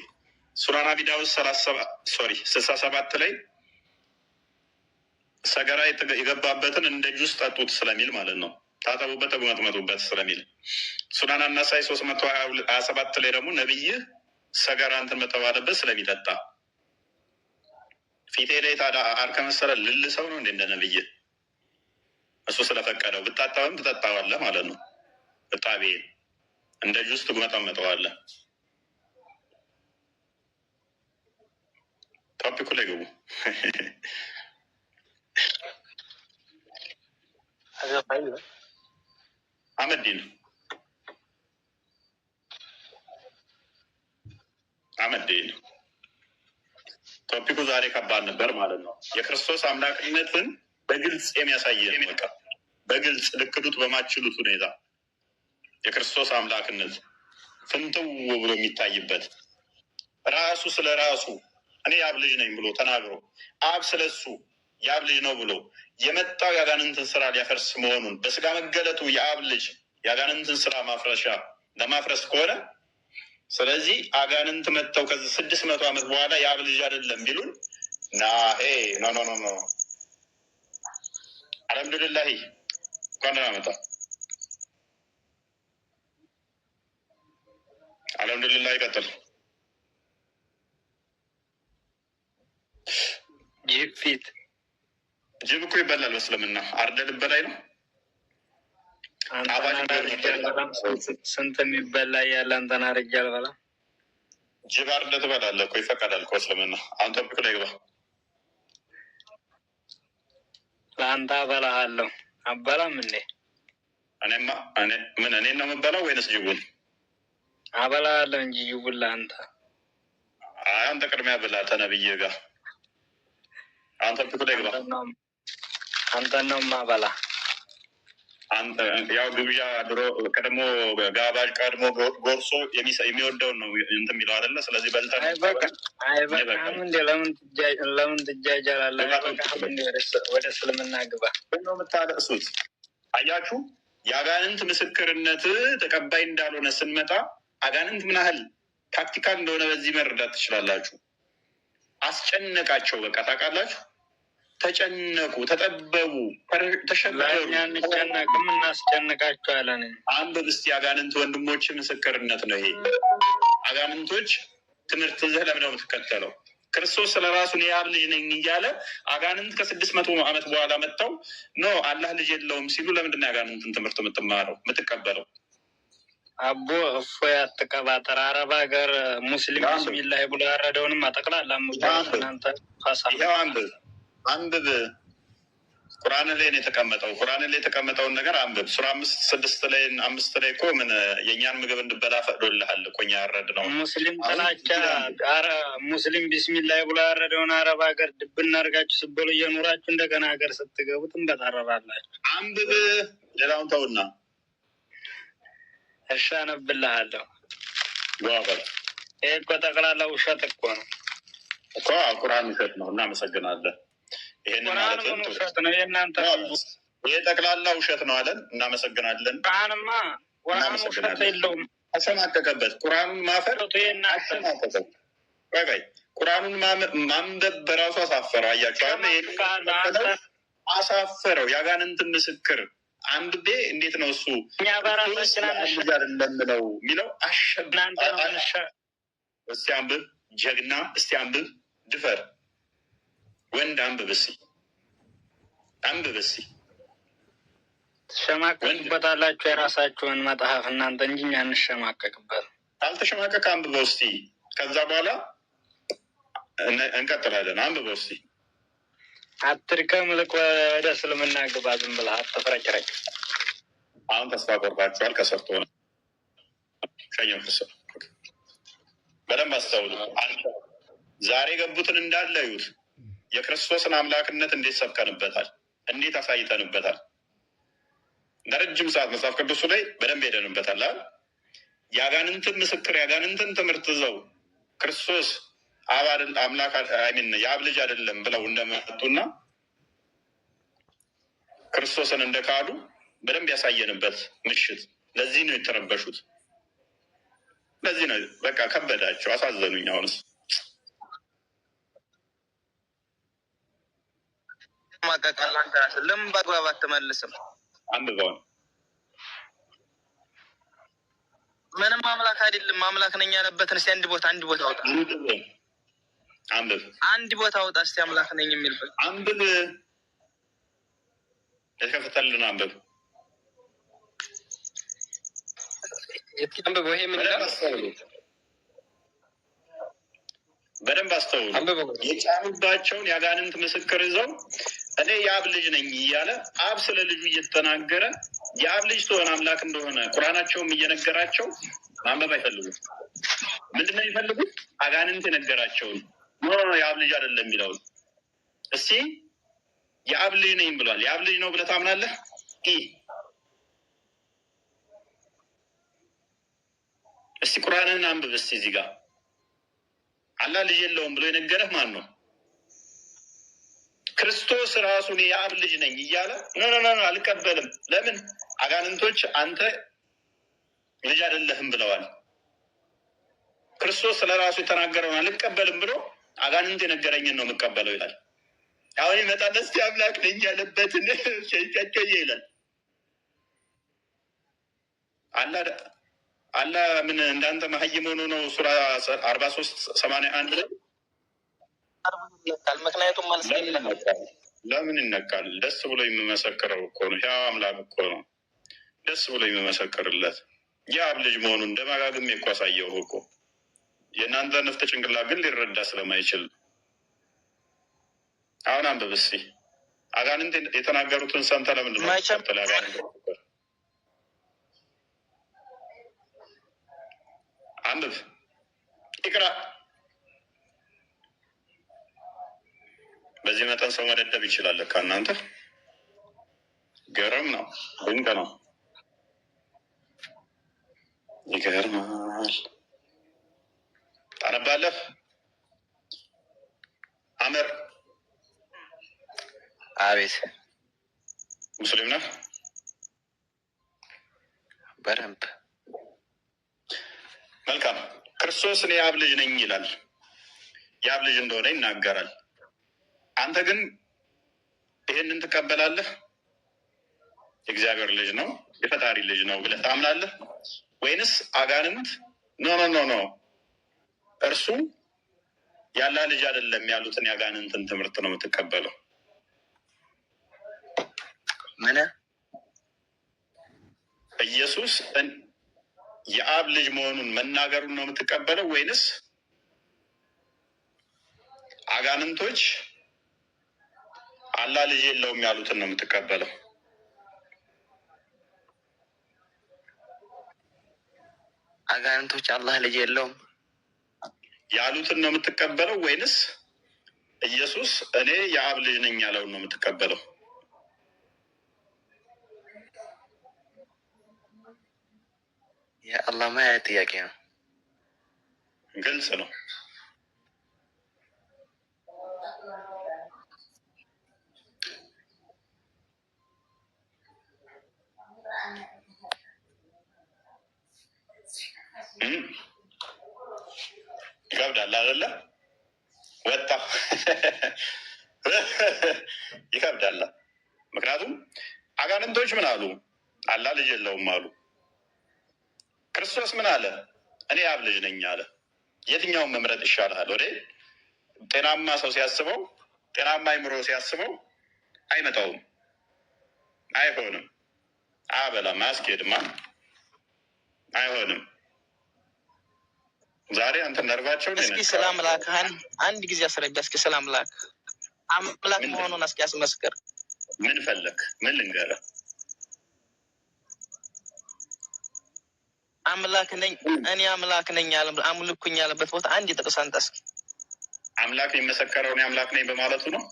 Speaker 1: ሱናን አቢ ዳውድ 67 ላይ ሰገራ የገባበትን እንደ ጁስ ጠጡት ስለሚል ማለት ነው። ታጠቡበት፣ ተጉመጥመጡበት ስለሚል። ሱናን አናሳይ 327 ላይ ደግሞ ነቢይህ ሰገራ እንትን በተባለበት ስለሚጠጣ ፊቴ ላይ ታዲያ አር ከመሰለ ልልሰው ነው እንዴ? እንደ ነቢይህ እሱ ስለፈቀደው ብታጣብም ትጠጣዋለህ ማለት ነው። እጣቤ እንደ ጁስ ትጉመጠመጠዋለህ። ቶፒኩ ላይ ግቡ። አመዲን ቶፒኩ ዛሬ ከባድ ነበር ማለት ነው። የክርስቶስ አምላክነትን በግልጽ የሚያሳይ ነው። በግልጽ ልክዱት በማችሉት ሁኔታ የክርስቶስ አምላክነት ፍንትው ብሎ የሚታይበት ራሱ ስለ ራሱ እኔ የአብ ልጅ ነኝ ብሎ ተናግሮ አብ ስለሱ የአብ ልጅ ነው ብሎ የመጣው የአጋንንትን ስራ ሊያፈርስ መሆኑን በስጋ መገለጡ የአብ ልጅ የአጋንንትን ስራ ማፍረሻ ለማፍረስ ከሆነ ስለዚህ አጋንንት መጥተው ከዚህ 600 ዓመት በኋላ የአብ ልጅ አይደለም ቢሉን ኖ አልሐምዱሊላህ እንኳን ደህና መጣ። አልሐምዱሊላህ ይቀጥል። ጅብ እኮ ይበላል በእስልምና። አርደህ ልበላይ ነው።
Speaker 9: ስንት የሚበላ ያለ አንተን አርጌ አልበላም።
Speaker 1: ጅብ አርደህ ትበላለህ እኮ ይፈቀዳል እኮ እስልምና። አሁን ቶፒክ ላይ ግባ።
Speaker 9: ለአንተ አበላሃለሁ። አበላም እንዴ?
Speaker 1: እኔማ እኔን ነው የምበላው ወይንስ ጅቡን?
Speaker 9: አበላሃለሁ እንጂ ጅቡን ለአንተ።
Speaker 1: አንተ ቅድሚያ ብላ ተነብዬ ጋር። አሁን ቶፒክ ላይ ግባ።
Speaker 9: አንተን ነው የማበላ።
Speaker 1: አንተ ያው ግብዣ ድሮ ቀድሞ ጋባዥ ቀድሞ ጎርሶ የሚወደውን ነው እንትን የሚለው አይደለ? ስለዚህ በልተን
Speaker 9: አይበቃም እንዴ? ለምን ትጃጃላለህ? አይበቃም እንዴ? ወደ እስልምና ግባ
Speaker 1: ነው የምታለቅሱት። አያችሁ፣ የአጋንንት ምስክርነት ተቀባይ እንዳልሆነ ስንመጣ አጋንንት ምን ያህል ታክቲካል እንደሆነ በዚህ መረዳት ትችላላችሁ። አስጨነቃቸው። በቃ ታውቃላችሁ፣ ተጨነቁ፣ ተጠበቡ፣ ተሸበሩ።
Speaker 9: እንጨነቅም እናስጨንቃቸዋለን።
Speaker 1: አንብብ እስቲ አጋንንት ወንድሞች ምስክርነት ነው ይሄ። አጋንንቶች ትምህርት ይዘህ ለምን ነው የምትከተለው? ክርስቶስ ስለ ራሱ እኔ የአብ ልጅ ነኝ እያለ አጋንንት ከ600 ዓመት በኋላ መጥተው ኖ አላህ ልጅ የለውም ሲሉ ለምንድን ነው የአጋንንትን ትምህርት የምትማረው የምትቀበለው?
Speaker 9: አቦ እፎይ አትቀባጠር። አረብ ሀገር ሙስሊም ቢስሚላህ ብሎ ያረደውንም አጠቅላላ እናንተ
Speaker 1: ይኸው አንብብ። ቁርአን ላይ ነው የተቀመጠው። ቁርአን ላይ የተቀመጠውን ነገር አንብብ። ሱራ 5 ላይ እኮ ምን የእኛን ምግብ እንድበላ ፈቅዶልሃል እኮ እኛ ያረድ ነው።
Speaker 9: ሙስሊም ጥላቻ ሙስሊም ቢስሚላህ ብሎ ያረደውን አረብ ሀገር ድብና አድርጋችሁ ስበሉ እየኖራችሁ እንደገና ሀገር ስትገቡ ትንበጣረራላችሁ።
Speaker 1: አንብብ። ሌላውን ተውና
Speaker 9: እሺ አነብልሃለሁ።
Speaker 1: ዋበል
Speaker 9: ይሄ እኮ ጠቅላላ ውሸት እኮ ነው
Speaker 1: እኮ። ቁርአን ውሸት ነው። እናመሰግናለን። ይሄን ማለት
Speaker 9: ነው የእናንተ
Speaker 1: ይሄ ጠቅላላ ውሸት ነው አለን። እናመሰግናለን።
Speaker 9: ቁርአንማ ውሸት የለውም።
Speaker 1: አሸማቀቀበት። ቁርአኑን ማፈር አሸማቀቀው። ቆይ ቁርአኑን ማንበብ በራሱ አሳፈረው። አያቸው አሳፈረው። የአጋንንትን ምስክር አንብቤ እንዴት ነው እሱ እንደምለው የሚለው እስቲ አንብብ። ጀግና እስቲ አንብብ። ድፈር ወንድ አንብብ እስቲ
Speaker 9: ትሸማቀቅበታላችሁ የራሳችሁን መጽሐፍ እናንተ እንጂ እኛ እንሸማቀቅበት።
Speaker 1: ካልተሸማቀቅ አንብበው እስቲ። ከዛ በኋላ እንቀጥላለን። አንብበው እስቲ።
Speaker 9: አትድከም፣ ልቅ ወደ እስልምና ግባ። ዝም ብለህ አትፍረጭረጭ።
Speaker 1: አሁን ተስፋ ቆርጣችኋል። ከሰርቶ ነው ሸኘው። በደንብ አስተውሉ። ዛሬ የገቡትን እንዳለ እዩት። የክርስቶስን አምላክነት እንዴት ሰብከንበታል፣ እንዴት አሳይተንበታል። ለረጅም ሰዓት መጽሐፍ ቅዱሱ ላይ በደንብ ሄደንበታል። የአጋንንትን ምስክር የአጋንንትን ትምህርት ይዘው ክርስቶስ አምላክ የአብ ልጅ አይደለም ብለው እንደመጡና ክርስቶስን እንደካዱ በደንብ ያሳየንበት ምሽት። ለዚህ ነው የተረበሹት። ለዚህ ነው በቃ ከበዳቸው፣ አሳዘኑኝ። አሁንስ
Speaker 10: ለምን በአግባብ አትመልስም?
Speaker 1: አንብበውን።
Speaker 10: ምንም አምላክ አይደለም አምላክ ነኝ ያለበትን እስኪ አንድ ቦታ አውጣ።
Speaker 1: አንብብ። አንድ
Speaker 10: ቦታ አውጣ እስኪ አምላክ ነኝ የሚልበት
Speaker 1: አንብብ። የተከፈተልን አንብብ።
Speaker 3: አንብበው። ይሄ ምን ይላል?
Speaker 1: በደንብ አስተውሉ። የጫኑባቸውን የአጋንንት ምስክር ይዘው እኔ የአብ ልጅ ነኝ እያለ አብ ስለ ልጁ እየተናገረ የአብ ልጅ ትሆን አምላክ እንደሆነ ቁርአናቸውም እየነገራቸው ማንበብ አይፈልጉም። ምንድን ነው የሚፈልጉት? አጋንንት የነገራቸውን የአብ ልጅ አይደለም የሚለውን። እስቲ የአብ ልጅ ነኝ ብሏል። የአብ ልጅ ነው ብለህ ታምናለህ? እስቲ ቁርአንን አንብብ። እስቲ እዚህ ጋር አላህ ልጅ የለውም ብሎ የነገረህ ማን ነው? ክርስቶስ ራሱን የአብ ልጅ ነኝ እያለ ኖ አልቀበልም። ለምን? አጋንንቶች አንተ ልጅ አይደለህም ብለዋል። ክርስቶስ ስለራሱ የተናገረውን አልቀበልም ብሎ አጋንንት የነገረኝን ነው የምቀበለው ይላል። አሁን ይመጣል እስቲ አምላክ ነኝ ያለበትን ሸጨጨየ ይላል። አላህ ምን እንዳንተ መሀይም ሆኖ ነው? ሱራ 43:81 ላይ
Speaker 10: ምክንያቱም
Speaker 1: ለምን ይነካል? ደስ ብሎ የሚመሰክረው እኮ ነው። ያው አምላክ እኮ ነው ደስ ብሎ የሚመሰክርለት። የአብ ልጅ መሆኑን እንደማጋግም እኮ አሳየው እኮ። የእናንተ ንፍጥ ጭንቅላት ግን ሊረዳ ስለማይችል አሁን አንብብ እስኪ። አጋንንት የተናገሩትን ሰምተህ ለምንድን ነው አጋንንት አንብብ። ይቅራ። በዚህ መጠን ሰው መደደብ ይችላል። ከእናንተ ገረም ነው፣ ድንቅ ነው፣ ይገርማል። ታነባለህ? አመር
Speaker 10: አቤት።
Speaker 1: ሙስሊም ነህ?
Speaker 10: በደንብ
Speaker 1: መልካም። ክርስቶስ እኔ የአብ ልጅ ነኝ ይላል። የአብ ልጅ እንደሆነ ይናገራል። አንተ ግን ይሄንን ትቀበላለህ? የእግዚአብሔር ልጅ ነው የፈጣሪ ልጅ ነው ብለህ ታምናለህ? ወይንስ አጋንንት ኖ እርሱ ያላ ልጅ አይደለም ያሉትን የአጋንንትን ትምህርት ነው የምትቀበለው?
Speaker 10: ምን
Speaker 1: ኢየሱስ የአብ ልጅ መሆኑን መናገሩን ነው የምትቀበለው? ወይንስ አጋንንቶች አላህ ልጅ የለውም ያሉትን ነው የምትቀበለው?
Speaker 10: አጋንንቶች አላህ ልጅ የለውም
Speaker 1: ያሉትን ነው የምትቀበለው? ወይንስ ኢየሱስ እኔ የአብ ልጅ ነኝ ያለውን ነው የምትቀበለው?
Speaker 10: የአላህ ማያ ጥያቄ ነው።
Speaker 1: ግልጽ ነው። ይከብዳል አይደለ? ወጣ ይከብዳል። ምክንያቱም አጋንንቶች ምን አሉ? አላህ ልጅ የለውም አሉ። ክርስቶስ ምን አለ? እኔ የአብ ልጅ ነኝ አለ። የትኛውን መምረጥ ይሻልሃል? ወደ ጤናማ ሰው ሲያስበው፣ ጤናማ አይምሮ ሲያስበው አይመጣውም፣ አይሆንም። አያበላም፣ አያስኬድማ፣ አይሆንም። ዛሬ አንተ ነርባቸውን
Speaker 10: እስኪ ስለ አምላክህን አንድ ጊዜ አስረዳ። እስኪ ስለ አምላክ መሆኑን እስኪ አስመስክር።
Speaker 1: ምን ፈለክ? ምን ልንገርህ?
Speaker 10: አምላክ ነኝ እኔ አምላክ ነኝ አምልኩኝ ያለበት ቦታ አንድ ጥቅስ አንተ እስኪ።
Speaker 1: አምላክ የመሰከረው እኔ አምላክ ነኝ በማለቱ ነው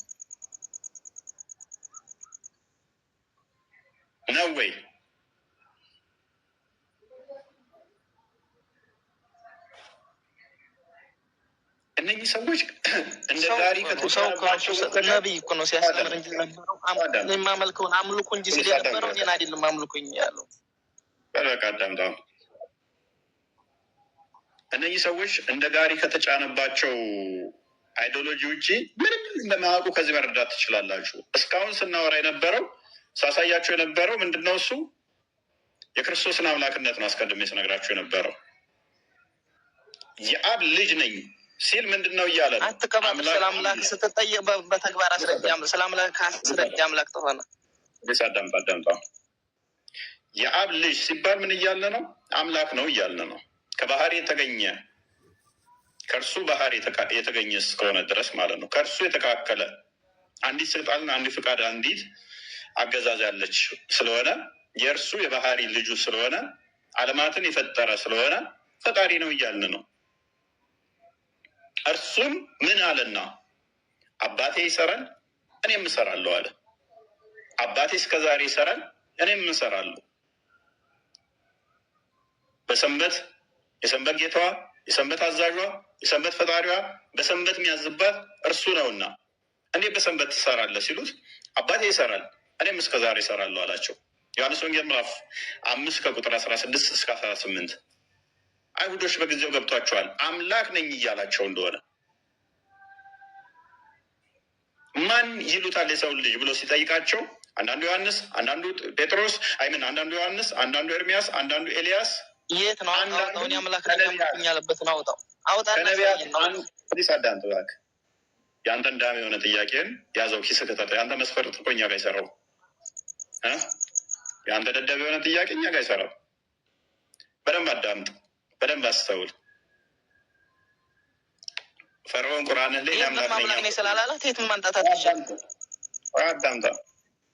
Speaker 1: ወይ? እነዚህ ሰዎች እንደ ዛሬ
Speaker 10: ነቢይ እኮ ነው ሲያስተምር እንጂ ነበረው የማመልከውን አምልኩ እንጂ ሲል የነበረው እኔን አይደለም አምልኩኝ ያለው።
Speaker 1: በቃ አዳምጠው። እነዚህ ሰዎች እንደ ጋሪ ከተጫነባቸው አይዲዮሎጂ ውጭ ምንም እንደማያውቁ ከዚህ መረዳት ትችላላችሁ። እስካሁን ስናወራ የነበረው ሳሳያቸው የነበረው ምንድነው? እሱ የክርስቶስን አምላክነት ነው። አስቀድሜ ስነግራችሁ የነበረው የአብ ልጅ ነኝ ሲል ምንድነው እያለ ነው?
Speaker 10: አትቀባጥ። ስለ አምላክ ስትጠየቅ በተግባር አስረዳም። ስለ አምላክ አስረዳ። አምላክ ተሆነ
Speaker 1: አዳምጣ። የአብ ልጅ ሲባል ምን እያለ ነው? አምላክ ነው እያለ ነው። ከባህሪ የተገኘ ከእርሱ ባህሪ የተገኘ እስከሆነ ድረስ ማለት ነው። ከእርሱ የተካከለ አንዲት ስልጣንና አንዲት ፍቃድ አንዲት አገዛዝ ያለች ስለሆነ የእርሱ የባህሪ ልጁ ስለሆነ ዓለማትን የፈጠረ ስለሆነ ፈጣሪ ነው እያልን ነው። እርሱም ምን አለና አባቴ ይሰራል እኔም እሰራለሁ አለ። አባቴ እስከዛሬ ይሰራል እኔም እሰራለሁ። በሰንበት የሰንበት ጌታዋ፣ የሰንበት አዛዧ፣ የሰንበት ፈጣሪዋ በሰንበት የሚያዝባት እርሱ ነውና እኔ በሰንበት ትሰራለህ ሲሉት አባቴ ይሰራል እኔም እስከዛሬ እሰራለሁ አላቸው። ዮሐንስ ወንጌል ምዕራፍ 5 ከቁጥር 16 እስከ 18። አይሁዶች በጊዜው ገብቷቸዋል አምላክ ነኝ እያላቸው እንደሆነ። ማን ይሉታል የሰው ልጅ ብሎ ሲጠይቃቸው አንዳንዱ ዮሐንስ፣ አንዳንዱ ጴጥሮስ፣ አንዳንዱ ዮሐንስ፣ አንዳንዱ ኤርሚያስ፣ አንዳንዱ ኤልያስ
Speaker 10: የት ነው አሁን አምላክ ነኝ ያለበትን አውጣው
Speaker 1: አዳምጥ እባክህ። የአንተ እንዳም የሆነ ጥያቄን ያዘው ኪስ ከተተ የአንተ መስፈርት እኮ እኛ ጋር ይሰራው። የአንተ ደደብ የሆነ ጥያቄ እኛ ጋር ይሰራው። በደንብ አዳምጥ፣ በደንብ አስተውል። ፈርዖን ቁርአንህ ላይ አምላክ ነኝ
Speaker 10: ስላላላት የትም ማንጣት አትችልም።
Speaker 1: አዳምጣ።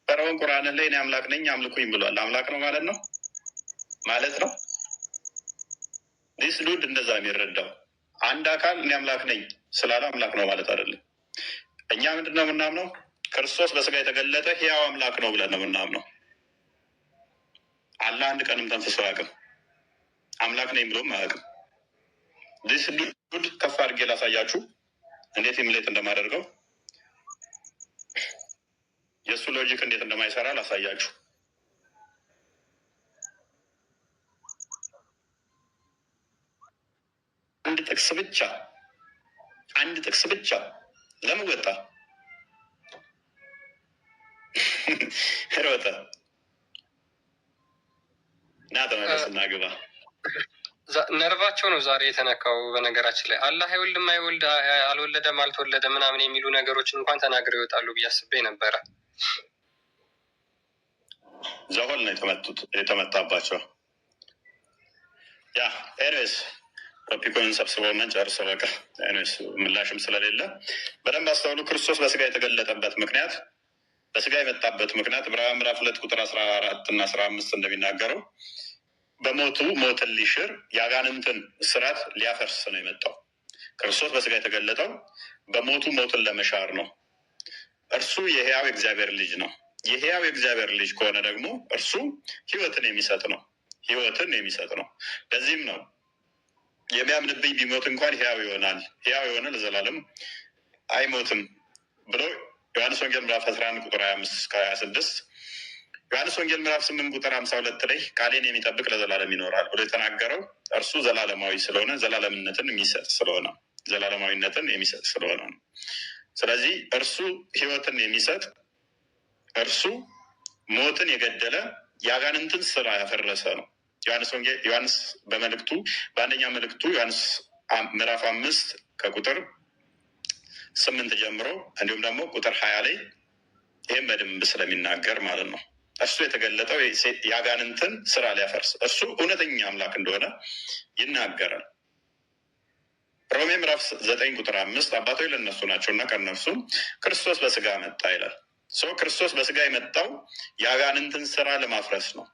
Speaker 1: ፈርዖን ቁርአንህ ላይ እኔ አምላክ ነኝ አምልኩኝ ብሏል። አምላክ ነው ማለት ነው። ዲስ ዱድ እንደዛ የሚረዳው አንድ አካል እኔ አምላክ ነኝ ስላለ አምላክ ነው ማለት አይደለም። እኛ ምንድን ነው የምናምነው? ክርስቶስ በስጋ የተገለጠ ሕያው አምላክ ነው ብለን ነው የምናምነው። አላህ አንድ ቀንም ተንፍሶ አያውቅም። አምላክ ነኝ ብሎም አያውቅም። ዲስ ዱድ ከፍ አድርጌ ላሳያችሁ እንዴት ኢምሌት እንደማደርገው፣ የእሱ ሎጂክ እንዴት እንደማይሰራ ላሳያችሁ። አንድ ጥቅስ ብቻ ለምን ወጣ? ሮጠ እና ተመለስና ግባ።
Speaker 3: ነርቫቸው ነው ዛሬ የተነካው። በነገራችን ላይ አላህ አይወልድም፣ አልወለደም፣ አልተወለደ ምናምን የሚሉ ነገሮችን እንኳን ተናግረው ይወጣሉ ብዬ አስቤ ነበረ።
Speaker 1: ዘሆል ነው የተመታባቸው። ያ ኤሬስ ቶፒኮን ሰብስበው እና ጨርሰው በቃ ምላሽም ስለሌለ በደንብ አስተውሉ። ክርስቶስ በስጋ የተገለጠበት ምክንያት፣ በስጋ የመጣበት ምክንያት ዕብራውያን ምዕራፍ 2 ቁጥር 14 እና 15 እንደሚናገረው በሞቱ ሞትን ሊሽር የአጋንንትን እስራት ሊያፈርስ ነው የመጣው። ክርስቶስ በስጋ የተገለጠው በሞቱ ሞትን ለመሻር ነው። እርሱ የሕያው እግዚአብሔር ልጅ ነው። የሕያው እግዚአብሔር ልጅ ከሆነ ደግሞ እርሱ ሕይወትን የሚሰጥ ነው። ለዚህም ነው የሚያምንብኝ ቢሞት እንኳን ሕያው ይሆናል፣ ሕያው የሆነ ለዘላለም አይሞትም ብሎ ዮሐንስ ወንጌል ምዕራፍ 11 ቁጥር 25 እስከ 26፣ ዮሐንስ ወንጌል ምዕራፍ 8 ቁጥር 52 ላይ ቃሌን የሚጠብቅ ለዘላለም ይኖራል ብሎ የተናገረው እርሱ ዘላለማዊ ስለሆነ ዘላለማዊነትን የሚሰጥ ስለሆነ ነው። ስለዚህ እርሱ ሕይወትን የሚሰጥ እርሱ ሞትን የገደለ የአጋንንትን ስራ ያፈረሰ ነው። ዮሐንስ በመልእክቱ በአንደኛ መልእክቱ ዮሐንስ ምዕራፍ 5 ከቁጥር 8 ጀምሮ እንዲሁም ደግሞ ቁጥር 20 ላይ ይህም በደንብ ስለሚናገር ማለት ነው። እሱ የተገለጠው የአጋንንትን ስራ ሊያፈርስ እርሱ እውነተኛ አምላክ እንደሆነ ይናገራል። ሮሜ ምዕራፍ 9:5 አባቶች ለእነሱ ናቸው እና ከእነርሱም ክርስቶስ በስጋ መጣ ይላል። ሰው ክርስቶስ በስጋ የመጣው የአጋንንትን ስራ ለማፍረስ ነው።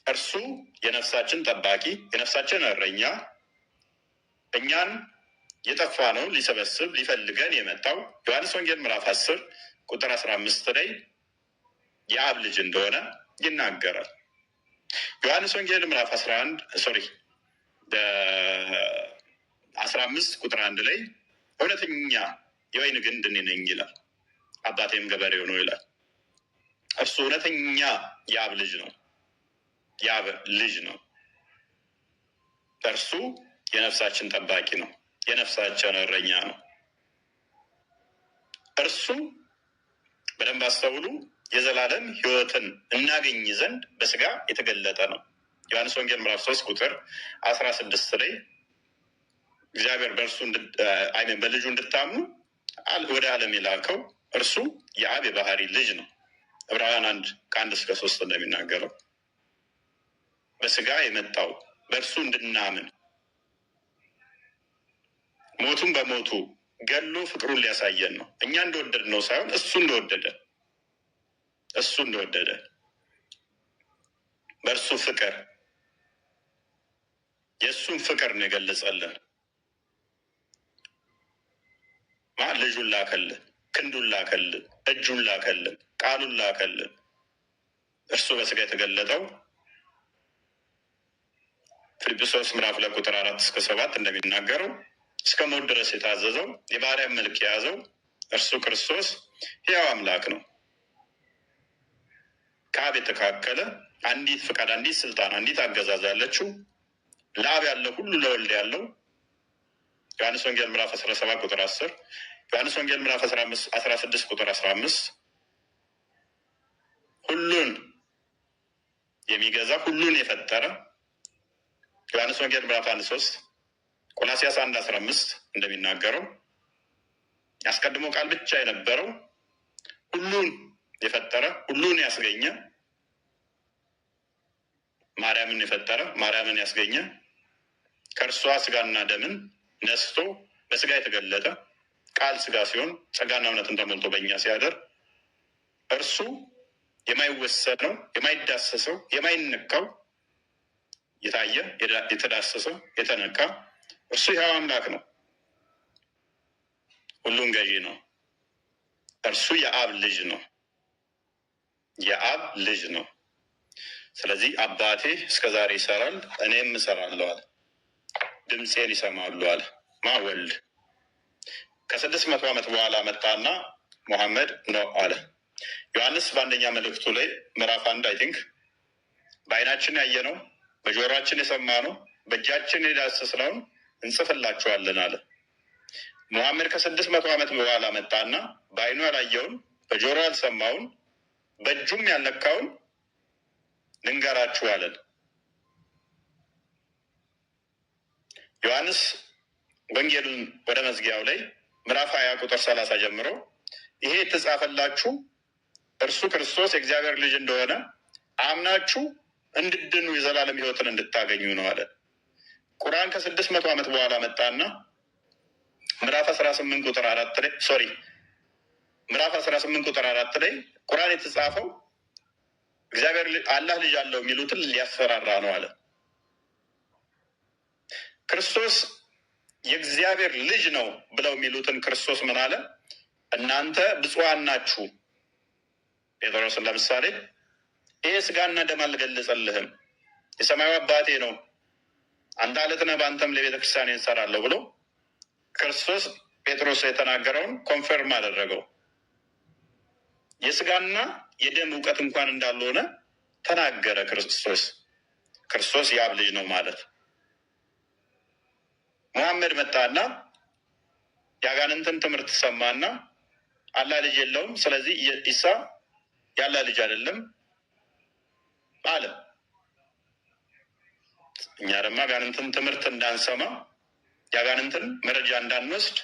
Speaker 1: እርሱ የነፍሳችን ጠባቂ፣ የነፍሳችን እረኛ፣ እኛን የጠፋ ነው ሊሰበስብ ሊፈልገን የመጣው ዮሐንስ ወንጌል ምዕራፍ 10:15 ላይ የአብ ልጅ እንደሆነ ይናገራል። ዮሐንስ ወንጌል ምዕራፍ 15:1 ላይ እውነተኛ የወይን ግንድ እኔ ነኝ ይላል፣ አባቴም ገበሬው ነው ይላል። እርሱ እውነተኛ የአብ ልጅ ነው፣ የአብ ልጅ ነው። እርሱ የነፍሳችን ጠባቂ ነው፣ የነፍሳችን እረኛ ነው። እርሱ በደንብ አስተውሉ፣ የዘላለም ሕይወትን እናገኝ ዘንድ በስጋ የተገለጠ ነው። ዮሐንስ ወንጌል ምዕራፍ 3:16 ላይ እግዚአብሔር በእርሱ በልጁ እንድታምኑ ወደ ዓለም የላከው እርሱ የአብ የባህሪ ልጅ ነው። ዕብራውያን 1:1-3 እንደሚናገረው በስጋ የመጣው በእርሱ እንድናምን ሞቱን በሞቱ ገሎ ፍቅሩን ሊያሳየን ነው። እኛ እንደወደድ ነው ሳይሆን እሱ እንደወደደ በእርሱ ፍቅር የእሱን ፍቅር ነው የገለጸልን። ልጁን ላከልን፣ ክንዱን ላከልን፣ እጁን ላከልን፣ ቃሉን ላከልን። እርሱ በስጋ የተገለጠው ፊልጵስዩስ ምዕራፍ 2:4-7 እንደሚናገረው እስከ ሞት ድረስ የታዘዘው የባሪያን መልክ የያዘው እርሱ ክርስቶስ ሕያው አምላክ ነው። ከአብ የተካከለ አንዲት ፍቃድ፣ አንዲት ስልጣን፣ አንዲት አገዛዝ ያለችው ለአብ ያለው ሁሉ ለወልድ ያለው ዮሐንስ ወንጌል ምዕራፍ 17:10 ዮሐንስ ወንጌል ምዕራፍ 16:15 ሁሉን የሚገዛ ሁሉን የፈጠረ ዮሐንስ ወንጌል ምዕራፍ 1:3 ቆላስይስ 1:15 እንደሚናገረው ያስቀድሞ ቃል ብቻ የነበረው ሁሉን የፈጠረ ሁሉን ያስገኘ ማርያምን የፈጠረ ማርያምን ያስገኘ ከእርሷ ስጋና ደምን ነስቶ በስጋ የተገለጠ ቃል ስጋ ሲሆን ጸጋና እውነትን ተሞልቶ በእኛ ሲያደር እርሱ የማይወሰነው የማይዳሰሰው የማይነካው የታየ የተዳሰሰው የተነካ እርሱ ሕያው አምላክ ነው። ሁሉን ገዢ ነው። እርሱ የአብ ልጅ ነው። የአብ ልጅ ነው። ስለዚህ አባቴ እስከዛሬ ይሰራል፣ እኔም እሰራለሁ አለ። ድምፄን ይሰማሉ አለ። ወልድ ከ600 ዓመት በኋላ መጣና ሙሐመድ ነው አለ። ዮሐንስ በአንደኛ መልእክቱ ላይ ምዕራፍ 1 አይ ቲንክ በዓይናችን ያየነው በጆሮአችን የሰማነው በእጃችን የዳሰስነውን እንጽፍላችኋለን አለ። ሙሐመድ ከ600 ዓመት በኋላ መጣና በዓይኑ ያላየውን በጆሮ ያልሰማውን በእጁም ያልነካውን ልንገራችሁ አለን። ዮሐንስ ወንጌሉን ወደ መዝጊያው ላይ ምዕራፍ 20:30 ጀምሮ ይሄ የተጻፈላችሁ እርሱ ክርስቶስ የእግዚአብሔር ልጅ እንደሆነ አምናችሁ እንድድኑ የዘላለም ሕይወትን እንድታገኙ ነው አለ። ቁርአን ከ600 ዓመት በኋላ መጣና ምዕራፍ 18:4 ላይ ምዕራፍ 18:4 ላይ ቁርአን የተጻፈው እግዚአብሔር አላህ ልጅ አለው የሚሉትን ሊያስፈራራ ነው አለ። ክርስቶስ የእግዚአብሔር ልጅ ነው ብለው የሚሉትን ክርስቶስ ምን አለ? እናንተ ብፁዓን ናችሁ። ጴጥሮስን ለምሳሌ ይሄ ስጋና ደም አልገለጸልህም፣ የሰማዩ አባቴ ነው፣ አንተ አለት ነህ፣ በአንተም ለቤተ ክርስቲያን እንሰራለሁ ብሎ ክርስቶስ ጴጥሮስ የተናገረውን ኮንፈርም አደረገው። የስጋና የደም እውቀት እንኳን እንዳልሆነ ተናገረ። ክርስቶስ የአብ ልጅ ነው ማለት። ሙሐመድ መጣና የአጋንንትን ትምህርት ሰማና አላህ ልጅ የለውም፣ ስለዚህ ኢሳ ያላህ ልጅ አይደለም አለ። እኛ ደግሞ አጋንንትን ትምህርት እንዳንሰማ የአጋንንትን መረጃ እንዳንወስድ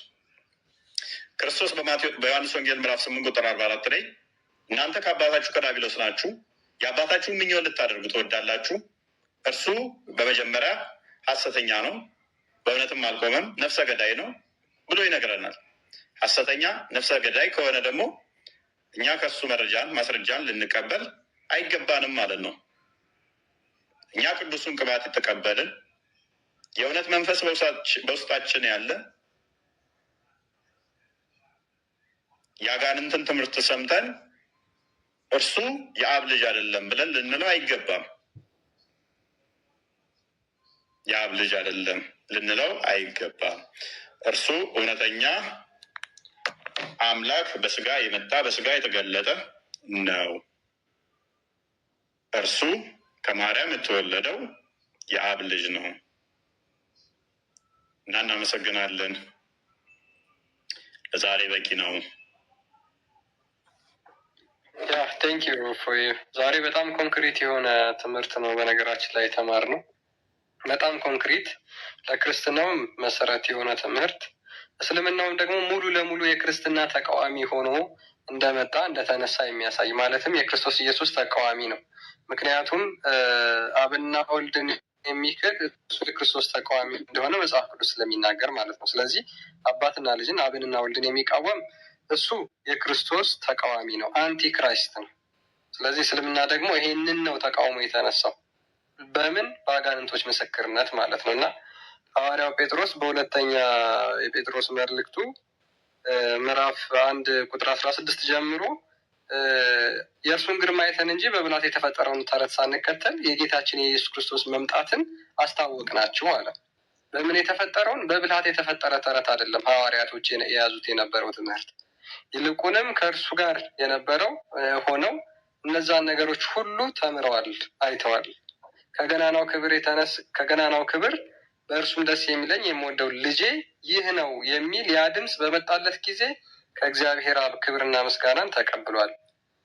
Speaker 1: ክርስቶስ በዮሐንስ ወንጌል ምዕራፍ 8:44 ላይ እናንተ ከአባታችሁ ከዲያብሎስ ናችሁ፣ የአባታችሁን ምኞት ልታደርጉ ትወዳላችሁ። እርሱ በመጀመሪያ ሐሰተኛ ነው፣ በእውነትም አልቆመም፣ ነፍሰ ገዳይ ነው ብሎ ይነግረናል። ሐሰተኛ ነፍሰ ገዳይ ከሆነ ደግሞ እኛ ከሱ ማስረጃን ልንቀበል አይገባንም ማለት ነው። እኛ ቅዱሱን ቅባት የተቀበልን የእውነት መንፈስ በውስጣችን ያለ የአጋንንትን ትምህርት ሰምተን እርሱ የአብ ልጅ አይደለም ብለን ልንለው አይገባም። የአብ ልጅ አይደለም ልንለው አይገባም። እርሱ እውነተኛ አምላክ በስጋ የመጣ በስጋ የተገለጠ ነው። እርሱ ከማርያም የተወለደው የአብ ልጅ ነው እና እናመሰግናለን። ለዛሬ በቂ ነው።
Speaker 3: ያ ቴንኪዩ ፎይ ዛሬ በጣም ኮንክሪት የሆነ ትምህርት ነው በነገራችን ላይ የተማርነው። በጣም ኮንክሪት ለክርስትናው መሰረት የሆነ ትምህርት፣ እስልምናውም ደግሞ ሙሉ ለሙሉ የክርስትና ተቃዋሚ ሆኖ እንደመጣ እንደተነሳ የሚያሳይ ማለትም የክርስቶስ ኢየሱስ ተቃዋሚ ነው። ምክንያቱም አብና ወልድን የሚክድ እሱ የክርስቶስ ተቃዋሚ እንደሆነ መጽሐፍ ቅዱስ ስለሚናገር ማለት ነው። ስለዚህ አባትና ልጅን አብንና ወልድን የሚቃወም እሱ የክርስቶስ ተቃዋሚ ነው፣ አንቲ ክራይስት ነው። ስለዚህ እስልምና ደግሞ ይሄንን ነው ተቃውሞ የተነሳው። በምን? በአጋንንቶች ምስክርነት ማለት ነው። እና ሐዋርያው ጴጥሮስ በሁለተኛ የጴጥሮስ መልእክቱ ምዕራፍ 1 ቁጥር 16 ጀምሮ የእርሱን ግርማ አይተን እንጂ በብልሃት የተፈጠረውን ተረት ሳንከተል የጌታችን የኢየሱስ ክርስቶስ መምጣትን አስታወቅናችሁ አለ። በምን የተፈጠረውን? በብልሃት የተፈጠረ ተረት አይደለም ሐዋርያቶች የያዙት የነበረው ትምህርት። ይልቁንም ከእርሱ ጋር የነበረው ሆነው እነዛን ነገሮች ሁሉ ተምረዋል፣ አይተዋል። ከገናናው ክብር በእርሱም ደስ የሚለኝ የምወደው ልጄ ይህ ነው የሚል ያ ድምፅ በመጣለት ጊዜ ከእግዚአብሔር አብ ክብርና ምስጋናን ተቀብሏል።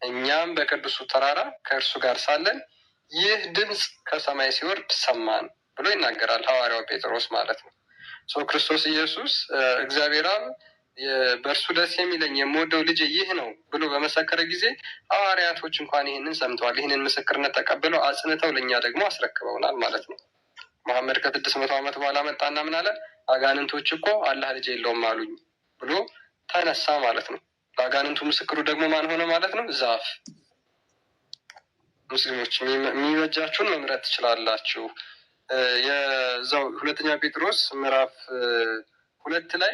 Speaker 3: እኛም በቅዱሱ ተራራ ከእርሱ ጋር ሳለን ይህ ድምፅ ከሰማይ ሲወርድ ሰማን ብሎ ይናገራል ሐዋርያው ጴጥሮስ ማለት ነው። ክርስቶስ ኢየሱስ እግዚአብሔር አብ በእርሱ ደስ የሚለኝ የምወደው ልጄ ይህ ነው ብሎ በመሰከረ ጊዜ ሐዋርያቶች እንኳን ይህንን ሰምተዋል። ይህንን ምስክርነት ተቀብለው አጽንተው ለእኛ ደግሞ አስረክበውናል ማለት ነው። መሐመድ ከ600 ዓመት በኋላ መጣና ምን አለ? አጋንንቶች እኮ አላህ ልጅ የለውም አሉኝ ብሎ ተነሳ ማለት ነው። ለአጋንንቱ ምስክሩ ደግሞ ማን ሆነ ማለት ነው? ዛፍ። ሙስሊሞች የሚበጃችሁን መምረጥ ትችላላችሁ። የዛው ሁለተኛ ጴጥሮስ ምዕራፍ 2 ላይ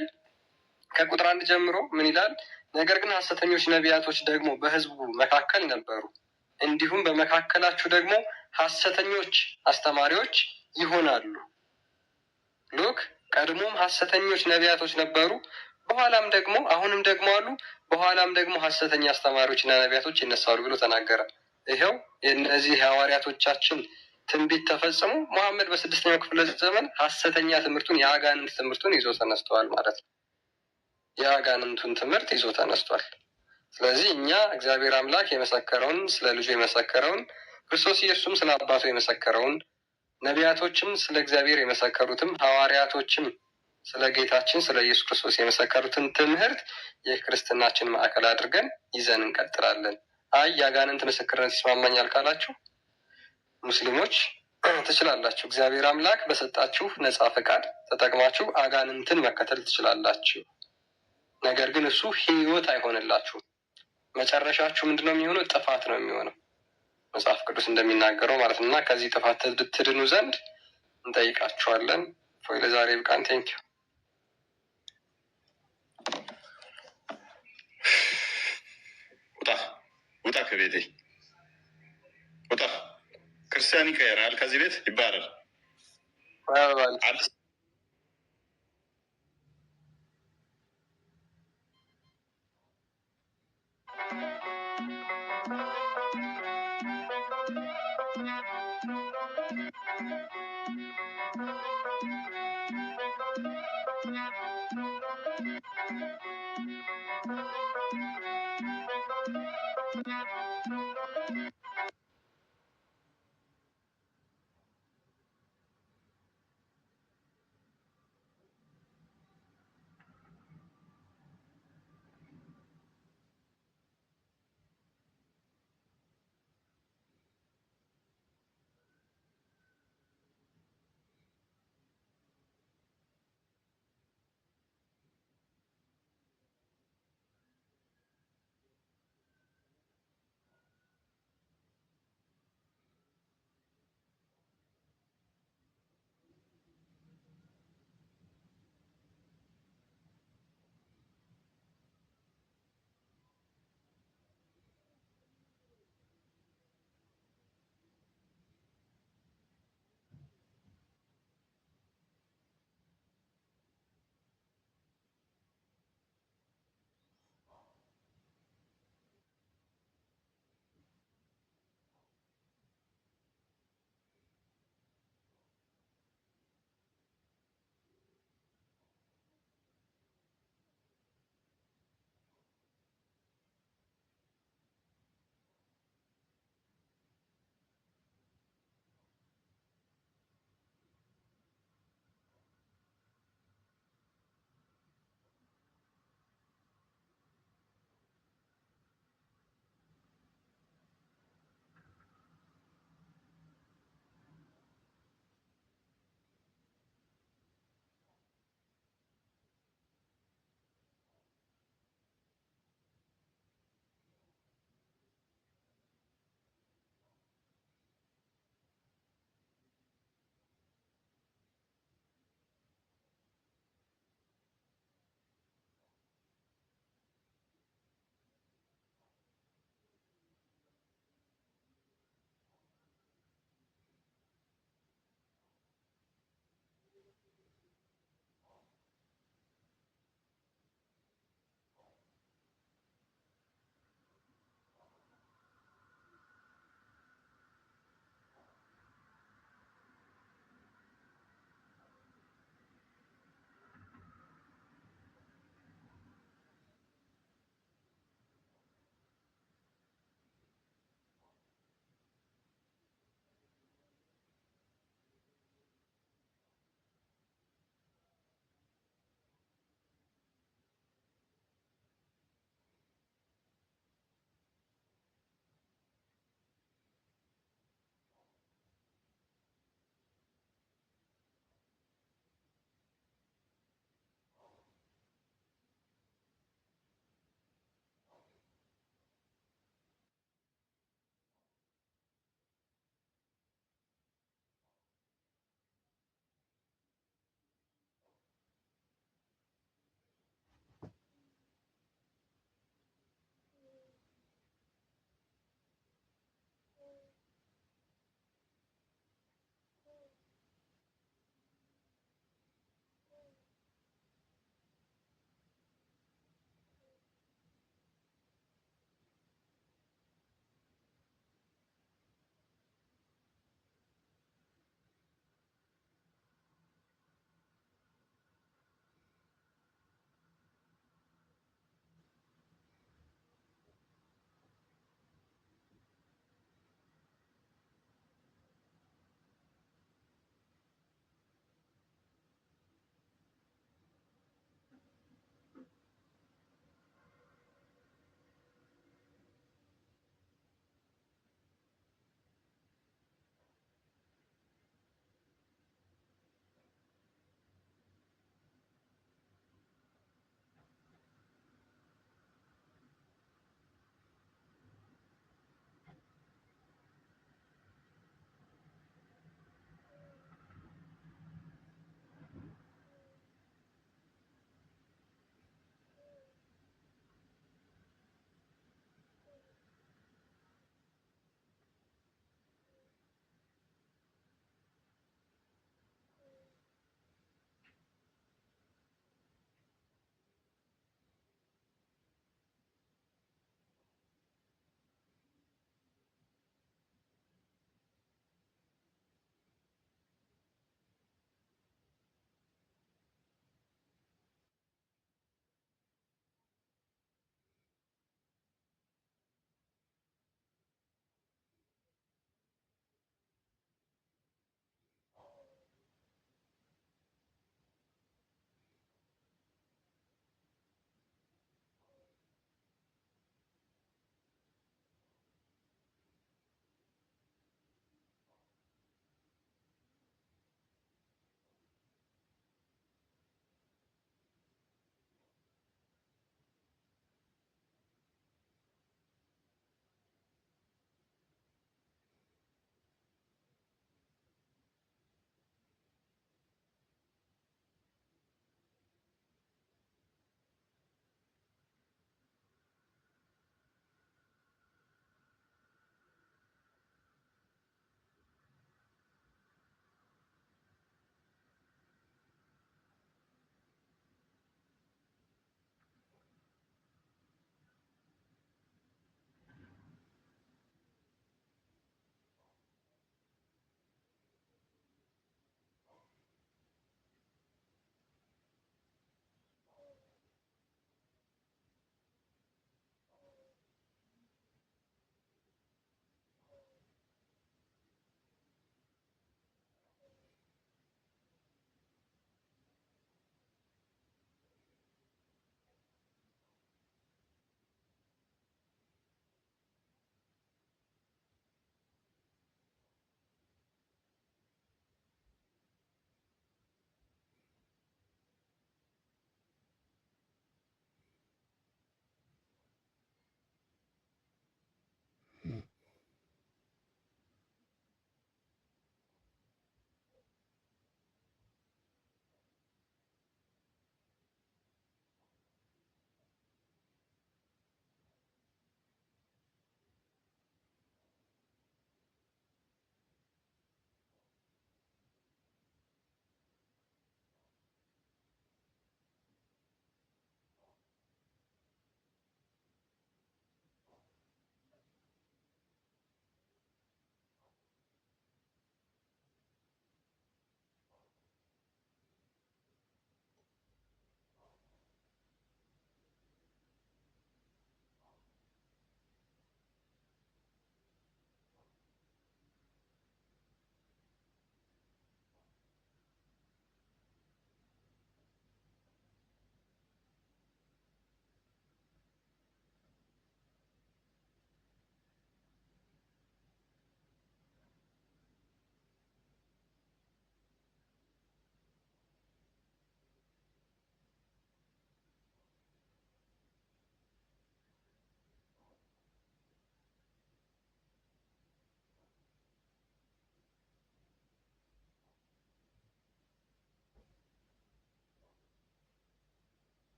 Speaker 3: ከቁጥር 1 ጀምሮ ምን ይላል? ነገር ግን ሐሰተኞች ነቢያቶች ደግሞ በሕዝቡ መካከል ነበሩ፣ እንዲሁም በመካከላችሁ ደግሞ ሐሰተኞች አስተማሪዎች ይሆናሉ። ሉክ ቀድሞም ሐሰተኞች ነቢያቶች ነበሩ፣ በኋላም ደግሞ አሁንም ደግሞ አሉ፣ በኋላም ደግሞ ሐሰተኛ አስተማሪዎችና ነቢያቶች ይነሳሉ ብሎ ተናገረ። ይኸው የእነዚህ ሐዋርያቶቻችን ትንቢት ተፈጽሞ መሐመድ በ6ኛው ክፍለ ዘመን ሐሰተኛ ትምህርቱን የአጋንንት ትምህርቱን ይዞ ተነስተዋል ማለት ነው። የአጋንንቱን ትምህርት ይዞ ተነስቷል። ስለዚህ እኛ እግዚአብሔር አምላክ የመሰከረውን ስለ ልጁ የመሰከረውን ክርስቶስ ኢየሱስም ስለ አባቱ የመሰከረውን ነቢያቶችም ስለ እግዚአብሔር የመሰከሩትም ሐዋርያቶችም ስለ ጌታችን ስለ ኢየሱስ ክርስቶስ የመሰከሩትን ትምህርት የክርስትናችን ማዕከል አድርገን ይዘን እንቀጥላለን። አይ የአጋንንት ምስክርነት ይስማማኛል ካላችሁ ሙስሊሞች ትችላላችሁ። እግዚአብሔር አምላክ በሰጣችሁ ነፃ ፈቃድ ተጠቅማችሁ አጋንንትን መከተል ትችላላችሁ። ነገር ግን እሱ ሕይወት አይሆንላችሁም። መጨረሻችሁ ምንድነው የሚሆነው? ጥፋት ነው የሚሆነው መጽሐፍ ቅዱስ እንደሚናገረው ማለት ነው። እና ከዚህ ጥፋት ትድኑ ዘንድ እንጠይቃችኋለን። ፎይ ለዛሬ ብቃን። ቴንኪው።
Speaker 1: ውጣ ከቤቴ ውጣ። ክርስቲያን ይቀየራል፣ ከዚህ ቤት ይባረር።
Speaker 11: Thank you.